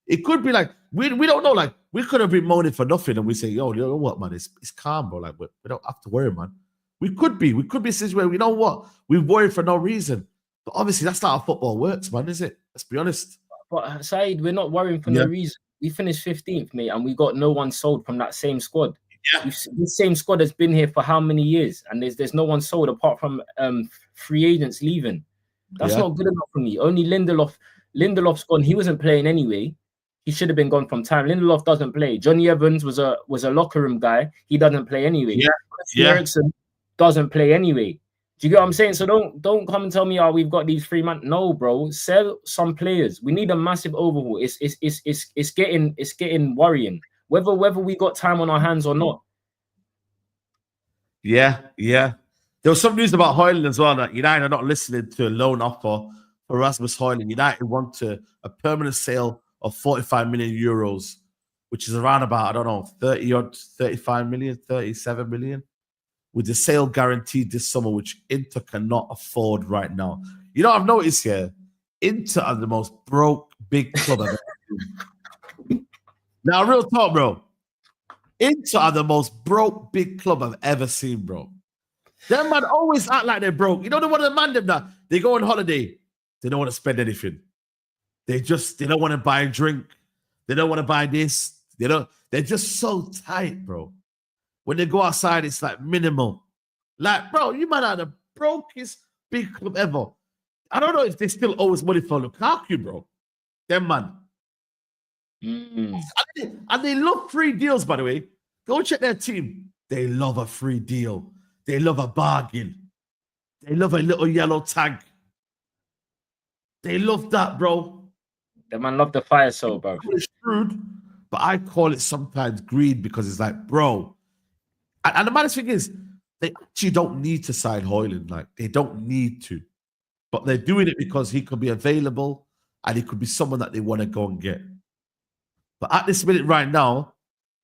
It could be like, we don't know, like, we could have been moaning for nothing and we say, yo, you know what, man, it's calm, bro. Like, we don't have to worry, man. We could be a situation where, you know what, we've worried for no reason. But obviously, that's not how football works, man, is it? Let's be honest. But Saeed, we're not worrying for no reason. We finished 15th, mate, and we got no one sold from that same squad. This same squad has been here for how many years? And there's no one sold apart from free agents leaving. That's not good enough for me. Only Lindelof's gone. He wasn't playing anyway. He should have been gone from time. Lindelof doesn't play. Johnny Evans was a locker room guy. He doesn't play anyway. Eriksen doesn't play anyway. Do you get what I'm saying? So don't come and tell me, oh, we've got these 3 man. No, bro. Sell some players. We need a massive overhaul. It's getting worrying. Whether we got time on our hands or not. Yeah. There was some news about Hojlund as well, that United are not listening to a loan offer for Rasmus Hojlund. United want a permanent sale of 45 million euros, which is around about, I don't know, 35 million, 37 million, with the sale guaranteed this summer, which Inter cannot afford right now. You know, I've noticed here, Inter are the most broke big club I've ever seen. Now, real talk, bro. Inter are the most broke big club I've ever seen, bro. Them man always act like they're broke. You know, they want to man them that they go on holiday. They don't want to spend anything. They don't want to buy a drink. They don't want to buy this. They're just so tight, bro. When they go outside, it's like minimal. Like, bro, you might have the brokest big club ever. I don't know if they still owe us money for Lukaku, bro. Them man. And they love free deals, by the way. Go check their team. They love a free deal. They love a bargain. They love a little yellow tag. They love that, bro. The man love the fire soul, bro. It's shrewd, but I call it sometimes greed because it's like, bro. And the maddest thing is, they actually don't need to sign Hojlund. Like, they don't need to. But they're doing it because he could be available and he could be someone that they want to go and get. But at this minute right now,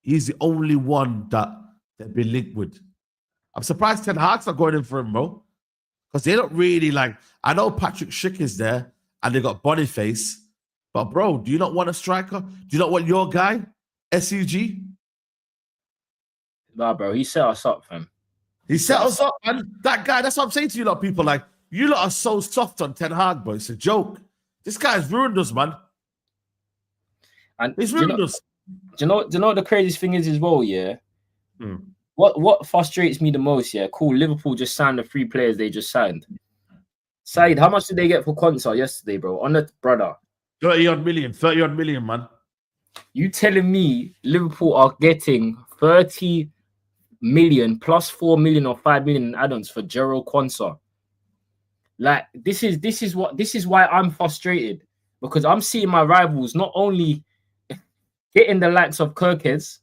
he's the only one that they've been linked with. I'm surprised Ten Hag's not going in for him, bro. Because they don't really like... I know Patrick Schick is there and they got Boniface. But, bro, do you not want a striker? Do you not want your guy, SEG? Nah, bro, he set us up, fam. He set us up, man. That guy, that's what I'm saying to you lot, people. Like, you lot are so soft on Ten Hag, bro. It's a joke. This guy's ruined us, man. And he's ruined us. Do you know what the craziest thing is as well, yeah? What frustrates me the most, yeah? Cool, Liverpool just signed the 3 players they just signed. Saeed, how much did they get for Konsa yesterday, bro? On the brother. 30-odd million, man. You telling me Liverpool are getting 30 million plus 4 million or 5 million in add-ons for Gerald Konsa? Like, this is why I'm frustrated, because I'm seeing my rivals not only getting the likes of Kirkes,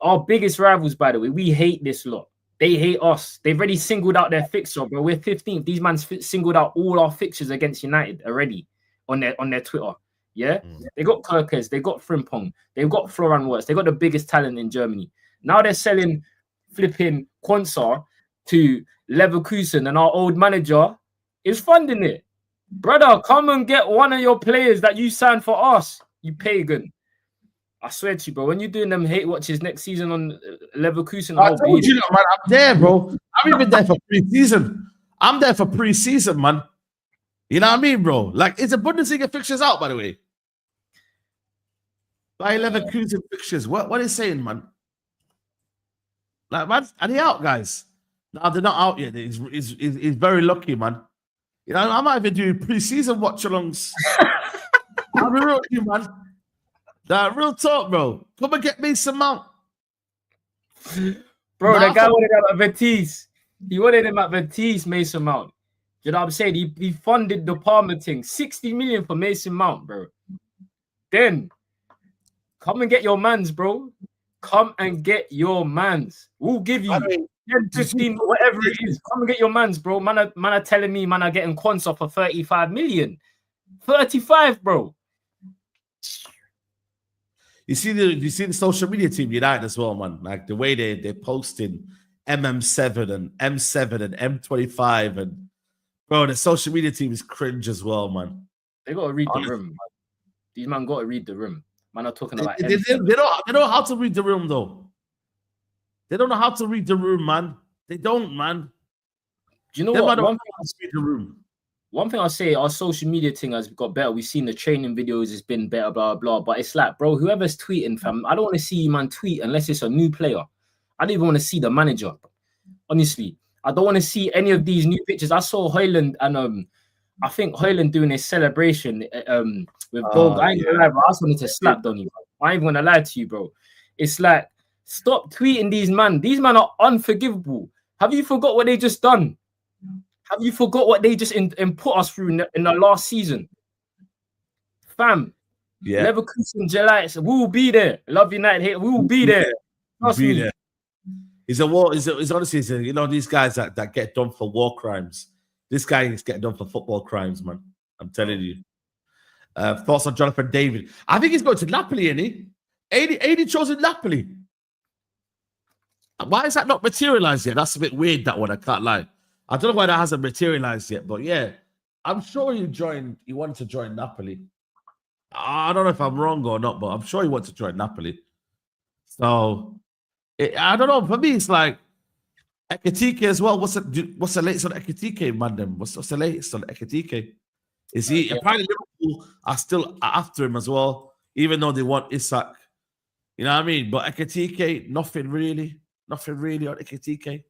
our biggest rivals, by the way. We hate this lot. They hate us. They've already singled out their fixture, bro. We're 15th. These man singled out all our fixtures against United already on their Twitter. Yeah, they got Kirkes, they got Frimpong, they've got Florian Wirtz, they got the biggest talent in Germany. Now they're selling flipping Konsa to Leverkusen, and our old manager is funding it. Brother, come and get one of your players that you signed for us, you pagan. I swear to you, bro, when you're doing them hate watches next season on Leverkusen, I told you, man, I'm there, bro. I'm even there for pre-season. I'm there for pre-season, man. You know what I mean, bro? Like, it's a Bundesliga fixtures out, by the way. By Leverkusen fixtures. What are they saying, man? Like, man, are they out, guys? No, they're not out yet. He's very lucky, man. You know, I might even do pre-season watch-alongs. I'll be real with you, man. Real talk, bro. Come and get me some Mount. Bro, that guy wanted him at Betis. He wanted him at Betis, Mason Mount. You know what I'm saying? He funded the Palmer thing. 60 million for Mason Mount, bro. Then, come and get your mans, bro. Come and get your mans. We'll give you 10, 15, whatever it is. Come and get your mans, bro. Man are telling me, man are getting Konsa for 35 million. 35, bro. You see the social media team United as well, man. Like the way they're posting MM7 and M7 and M25 and bro, the social media team is cringe as well, man. They gotta read the room. Man. These man gotta read the room. Man are talking about they don't know how to read the room though. They don't know how to read the room, man. They don't, man. Do you know what? One thing I'll say, our social media thing has got better. We've seen the training videos, it's been better, blah, blah. But it's like, bro, whoever's tweeting, fam, I don't want to see you, man, tweet unless it's a new player. I don't even want to see the manager. Honestly, I don't want to see any of these new pictures. I saw Hojlund and I think Hojlund doing a celebration with gold. I ain't gonna lie, bro. I just wanted to slap Donny. I ain't gonna lie to you, bro. It's like, stop tweeting these man. These man are unforgivable. Have you forgot what they just done? Have you forgot what they just put us through in the last season? Fam, yeah. Leverkusen, July, we will be there. Love United here. We will be there. Trust me. There. It's honestly, you know, these guys that get done for war crimes. This guy is getting done for football crimes, man. I'm telling you. Thoughts on Jonathan David? I think he's going to Napoli, isn't he? 80 chosen Napoli. Why is that not materialized yet? That's a bit weird, that one. I can't lie. I don't know why that hasn't materialized yet, but yeah, I'm sure you wanted to join Napoli. I don't know if I'm wrong or not, but I'm sure you want to join Napoli. So, I don't know. For me, it's like Ekitike as well. What's the latest on Ekitike, man? What's the latest on Ekitike? Is he apparently Liverpool are still after him as well, even though they want Isak. You know what I mean? But Ekitike, nothing really on Ekitike.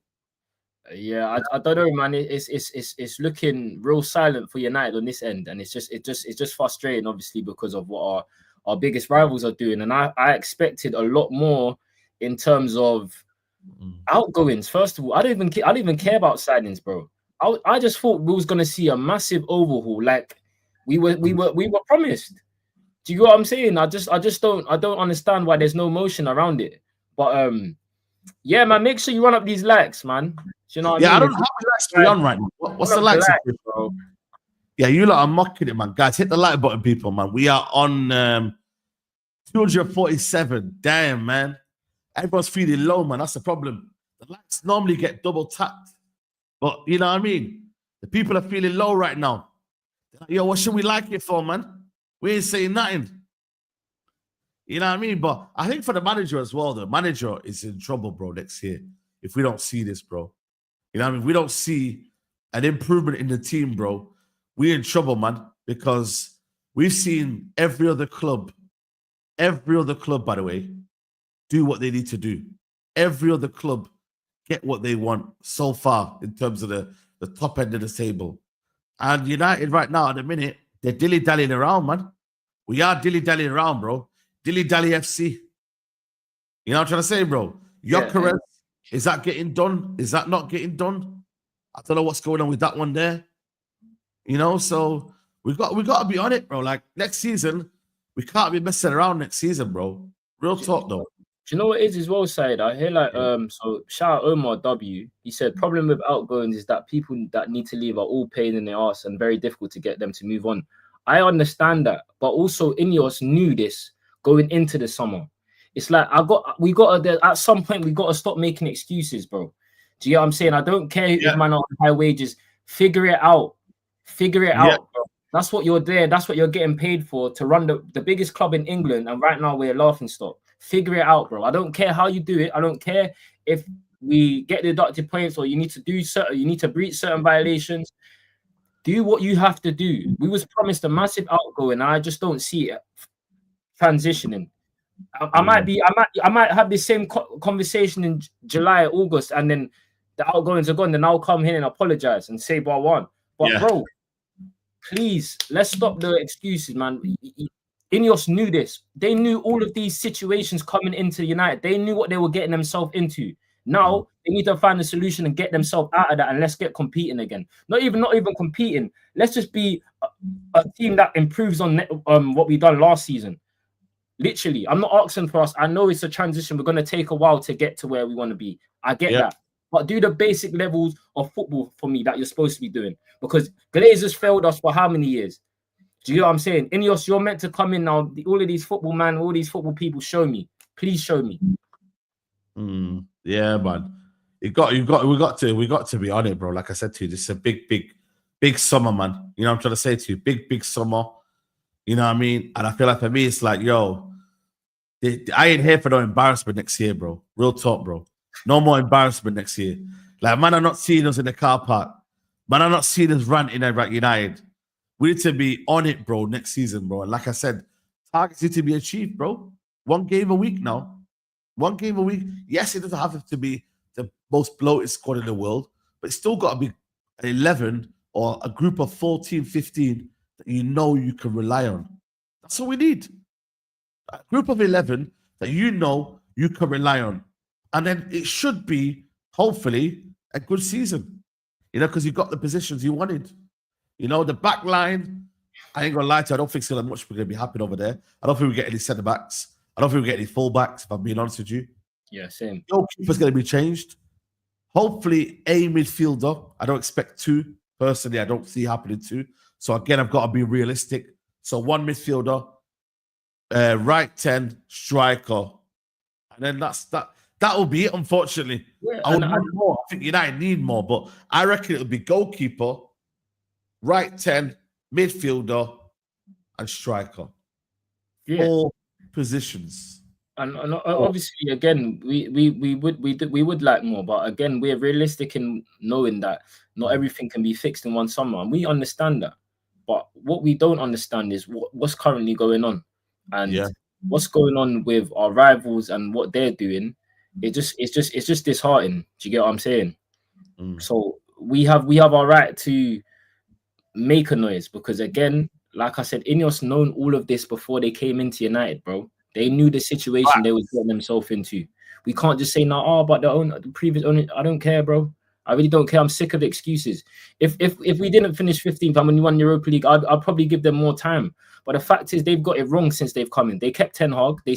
Yeah, I don't know, man. It's looking real silent for United on this end, and it's just frustrating, obviously, because of what our biggest rivals are doing. And I expected a lot more in terms of Outgoings, first of all, I don't even care about signings, bro. I just thought we was gonna see a massive overhaul, like we were promised. Do you know what I'm saying? I just don't understand why there's no motion around it. But yeah, man, make sure you run up these likes, man. Do you know what I mean? I don't know how many likes we on right now. What's the likes, bro? Yeah, you lot are mocking it, man. Guys, hit the like button, people, man. We are on 247. Damn, man. Everyone's feeling low, man. That's the problem. The likes normally get double tapped. But you know what I mean? The people are feeling low right now. Like, yo, what should we like it for, man? We ain't saying nothing. You know what I mean? But I think for the manager as well, the manager is in trouble, bro, next year. If we don't see this, bro. You know what I mean? If we don't see an improvement in the team, bro, we're in trouble, man. Because we've seen every other club, by the way, do what they need to do. Every other club get what they want so far in terms of the top end of the table. And United right now, at the minute, they're dilly-dallying around, man. We are dilly-dallying around, bro. Dilly-dally FC. You know what I'm trying to say, bro? Gyökeres, is that getting done? Is that not getting done? I don't know what's going on with that one there. You know, so we got to be on it, bro. Like, next season, we can't be messing around next season, bro. Real talk, though. Do you know what it is as well, Saeed? I hear like so shout out Omar W. He said problem with outgoings is that people that need to leave are all pain in the ass and very difficult to get them to move on. I understand that, but also Ineos knew this going into the summer. It's like at some point we gotta stop making excuses, bro. Do you get what I'm saying? I don't care if man are on high wages. Figure it out. Out, bro. That's what you're there. That's what you're getting paid for, to run the biggest club in England. And right now we're a laughing stock. Figure it out, bro. I don't care how you do it. I don't care if we get deducted points or you need to breach certain violations. Do what you have to do. We was promised a massive outgoing, and I just don't see it transitioning. I might have the same conversation in July, August, and then the outgoings are gone. Then I'll come here and apologize and say what I want. But bro, please, let's stop the excuses, man. Ineos knew this. They knew all of these situations coming into United. They knew what they were getting themselves into. Now they need to find a solution and get themselves out of that, and let's get competing again. Not even competing. Let's just be a team that improves on what we done last season. Literally, I'm not asking for us. I know it's a transition. We're going to take a while to get to where we want to be. I get that. But do the basic levels of football for me that you're supposed to be doing. Because Glazers failed us for how many years? Do you know what I'm saying? Ineos, you're meant to come in now. All of these football people, show me. Please show me. Yeah, man. We got to be on it, bro. Like I said to you, this is a big summer, man. You know what I'm trying to say to you? Big summer. You know what I mean? And I feel like for me, it's like, yo, I ain't here for no embarrassment next year, bro. Real talk, bro. No more embarrassment next year. Like, man, I'm not seeing us in the car park. Man, I'm not seeing us ranting at United. We need to be on it, bro, next season, bro. And like I said, targets need to be achieved, bro. 1 game a week now. 1 game a week. Yes, it doesn't have to be the most bloated squad in the world, but it's still got to be an 11 or a group of 14, 15 that you know you can rely on. That's what we need. A group of 11 that you know you can rely on. And then it should be, hopefully, a good season. You know, because you got the positions you wanted. You know, the back line, I ain't going to lie to you, I don't think so much we're going to be happening over there. I don't think we get any centre-backs. I don't think we get any full-backs, if I'm being honest with you. Yeah, same. Goalkeeper's going to be changed. Hopefully, a midfielder. I don't expect 2. Personally, I don't see happening 2. So, again, I've got to be realistic. So, 1 midfielder, right 10, striker. And then that will be it, unfortunately. Yeah, I would want more. I think United need more, but I reckon it'll be goalkeeper, right 10, midfielder, and striker. 4 positions. And obviously, again, we would like more, but again, we're realistic in knowing that not everything can be fixed in one summer, and we understand that. But what we don't understand is what's currently going on, and what's going on with our rivals and what they're doing. It's just disheartening. Do you get what I'm saying? So we have our right to make a noise, because again, like I said, Ineos known all of this before they came into United, bro. They knew the situation they was getting themselves into. We can't just say no, but the previous owner. I don't care, bro. I really don't care. I'm sick of the excuses. If we didn't finish 15th and we won Europa League, I'd probably give them more time. But the fact is, they've got it wrong since they've come in. They kept Ten Hag. They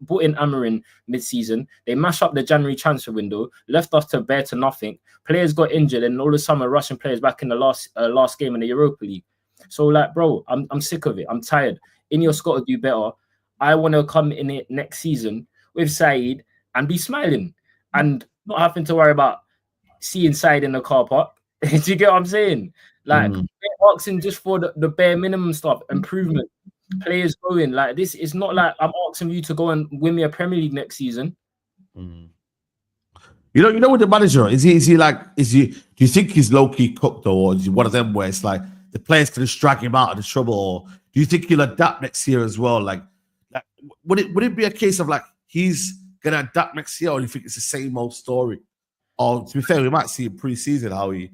brought in Amarin mid-season. They mashed up the January transfer window, left us to bare to nothing. Players got injured, and all the summer rushing players back in the last game in the Europa League. So, like, bro, I'm sick of it. I'm tired. Ineos got to do better. I want to come in it next season with Saeed and be smiling and not having to worry about seeing Saeed in the car park. Do you get what I'm saying? Like, they're asking just for the bare minimum stuff, improvement, players going. Like, this is not like I'm asking you to go and win me a Premier League next season. You know, with the manager, do you think he's low-key cooked, or is he one of them where it's like the players can just drag him out of the trouble, or do you think he'll adapt next year as well? Like would it be a case of like he's gonna adapt next year, or do you think it's the same old story? Or to be fair, we might see in pre-season how he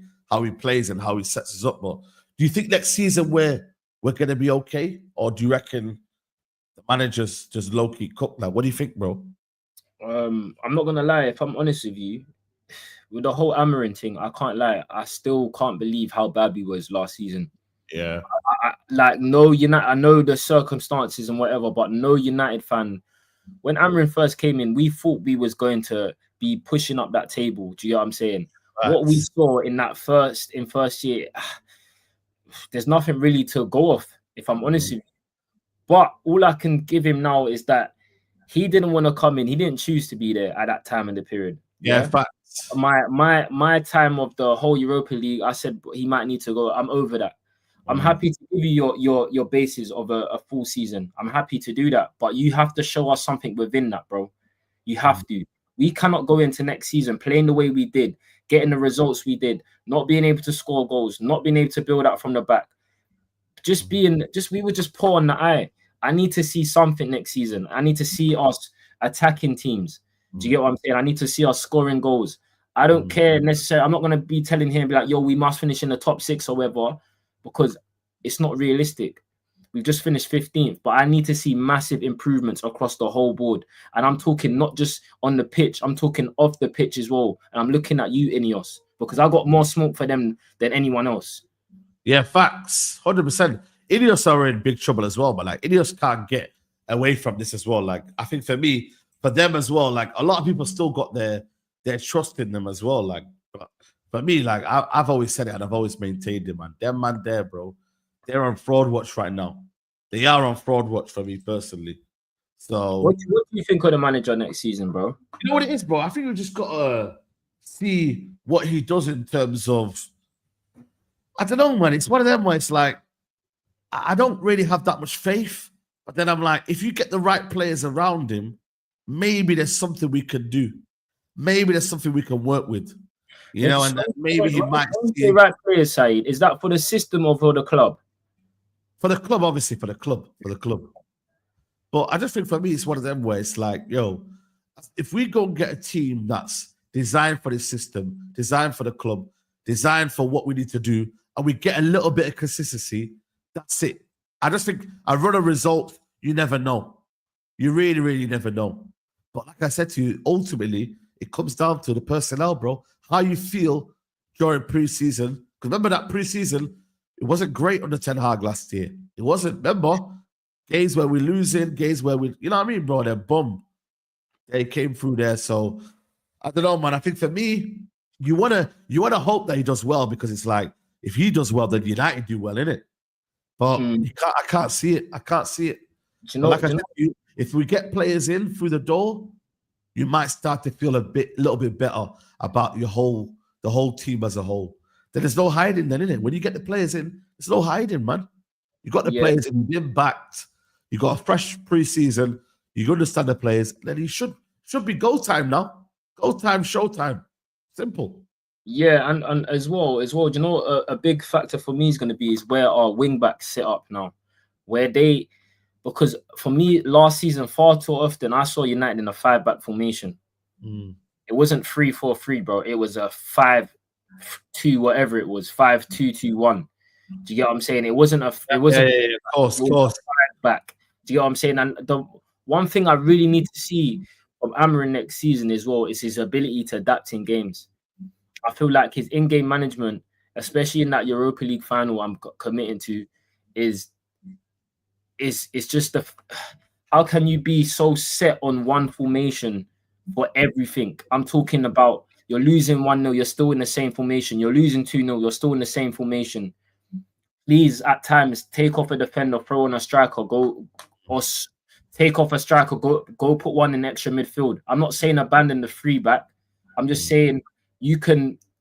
plays and how he sets us up. But do you think next season we're gonna be okay, or do you reckon the manager's just low-key cooked now? What do you think, bro? I'm not gonna lie. If I'm honest with you, with the whole Amarin thing, I can't lie. I still can't believe how bad we was last season. Yeah, I know the circumstances and whatever, but no United fan. When Amarin first came in, we thought we was going to be pushing up that table. Do you know what I'm saying? Right. What we saw in that first year, there's nothing really to go off, if I'm honest with you. But all I can give him now is that he didn't want to come in. He didn't choose to be there at that time in the period. Yeah, facts. My time of the whole Europa League, I said he might need to go. I'm over that. I'm happy to give you your basis of a full season. I'm happy to do that, but you have to show us something within that, bro. You have to. We cannot go into next season playing the way we did, getting the results we did, not being able to score goals, not being able to build up from the back. We were just poor on the eye. I need to see something next season. I need to see us attacking teams. Do you get what I'm saying? I need to see us scoring goals. I don't care necessarily. I'm not going to be telling him, be like, yo, we must finish in the top 6 or whatever, because it's not realistic. We've just finished 15th, but I need to see massive improvements across the whole board. And I'm talking not just on the pitch. I'm talking off the pitch as well. And I'm looking at you, Ineos, because I got more smoke for them than anyone else. Yeah, facts. 100%. Ineos are in big trouble as well, but like Ineos can't get away from this as well. Like I think for them as well, like a lot of people still got their trust in them as well. Like but for me, like I've always said it and I've always maintained it, man. Them man there, bro, they're on fraud watch right now. They are on fraud watch for me personally. So what do you think of the manager next season, bro? You know what it is, bro? I think we just gotta see what he does in terms of, I don't know, man. It's one of them where it's like I don't really have that much faith. But then I'm like, if you get the right players around him, maybe there's something we can do. Maybe there's something we can work with. You know, and maybe he might see the right players, Saeed. Is that for the system or for the club? For the club, obviously, for the club. But I just think for me, it's one of them where it's like, yo, if we go and get a team that's designed for the system, designed for the club, designed for what we need to do, and we get a little bit of consistency, that's it. I just think I run a result, you never know. You really, really never know. But like I said to you, ultimately, it comes down to the personnel, bro. How you feel during preseason. Because remember that preseason, it wasn't great under Ten Hag last year. It wasn't. Remember, games where we're losing, games where we, you know what I mean, bro? They're bum. They came through there. So I don't know, man. I think for me, you wanna hope that he does well, because it's like if he does well, then United do well, innit? But I can't see it. I can't see it. If we get players in through the door, you might start to feel little bit better about the whole team as a whole. Then there's no hiding, then, innit? When you get the players in, there's no hiding, man. You got the players in, you've been backed. You got a fresh preseason. You understand the players. Then he should be go time now. Go time, show time. Simple. Yeah, and as well, you know, a big factor for me is going to be is where our wing backs sit up now, because for me last season far too often I saw United in a 5-back formation. It wasn't 3-4-3, bro. It was a 5-2, whatever it was, 5-2-2-1. Do you get what I'm saying? It wasn't of course. 5-back. Do you get what I'm saying? And the one thing I really need to see from Amarin next season as well is his ability to adapt in games. I feel like his in-game management, especially in that Europa League final I'm committing to, is just how can you be so set on one formation for everything? I'm talking about you're losing 1-0, you're still in the same formation. You're losing 2-0, you're still in the same formation. Please, at times, take off a defender, throw on a striker, take off a striker, go put one in extra midfield. I'm not saying abandon the 3-back. I'm just saying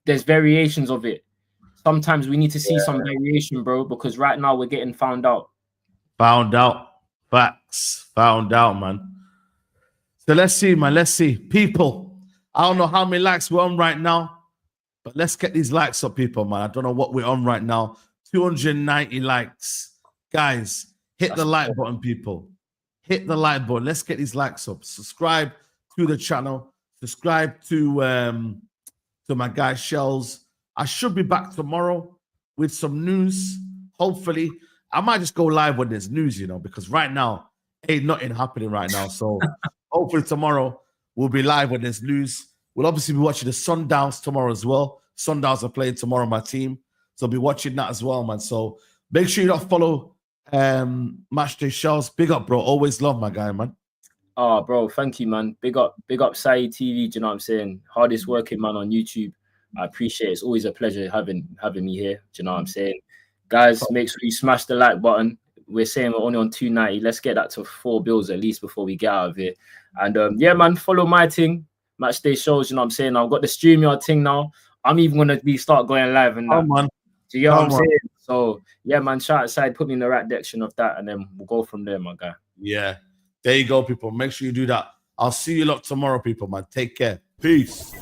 there's variations of it. Sometimes we need to see some variation, bro, because right now we're getting found out. Found out. Facts. Found out, man. So let's see, man. Let's see. People, I don't know how many likes we're on right now, but let's get these likes up, people, man. I don't know what we're on right now. 290 likes. Guys, hit the like button, people. Hit the like button. Let's get these likes up. Subscribe to the channel. Subscribe to my guy Shells. I should be back tomorrow with some news. Hopefully, I might just go live when there's news, you know, because right now ain't nothing happening right now. So hopefully tomorrow we'll be live when there's news. We'll obviously be watching the Sundowns tomorrow as well. Sundowns are playing tomorrow, my team. So I'll be watching that as well, man. So make sure you don't follow Matchday Shells. Big up, bro. Always love my guy, man. Oh, bro, thank you, man. Big up Saeed TV. Do you know what I'm saying? Hardest working man on YouTube. I appreciate it. It's always a pleasure having me here. Do you know what I'm saying? Guys, make sure you smash the like button. We're saying we're only on 290. Let's get that to 4 bills at least before we get out of here. And yeah, man, follow my thing, Matchday Shows. You know what I'm saying? I've got the StreamYard thing now. I'm even gonna start going live and that. Man. Do you know what I'm saying? So yeah, man, shout aside, put me in the right direction of that, and then we'll go from there, my guy. Yeah, there you go, people. Make sure you do that. I'll see you lot tomorrow, people, man. Take care. Peace.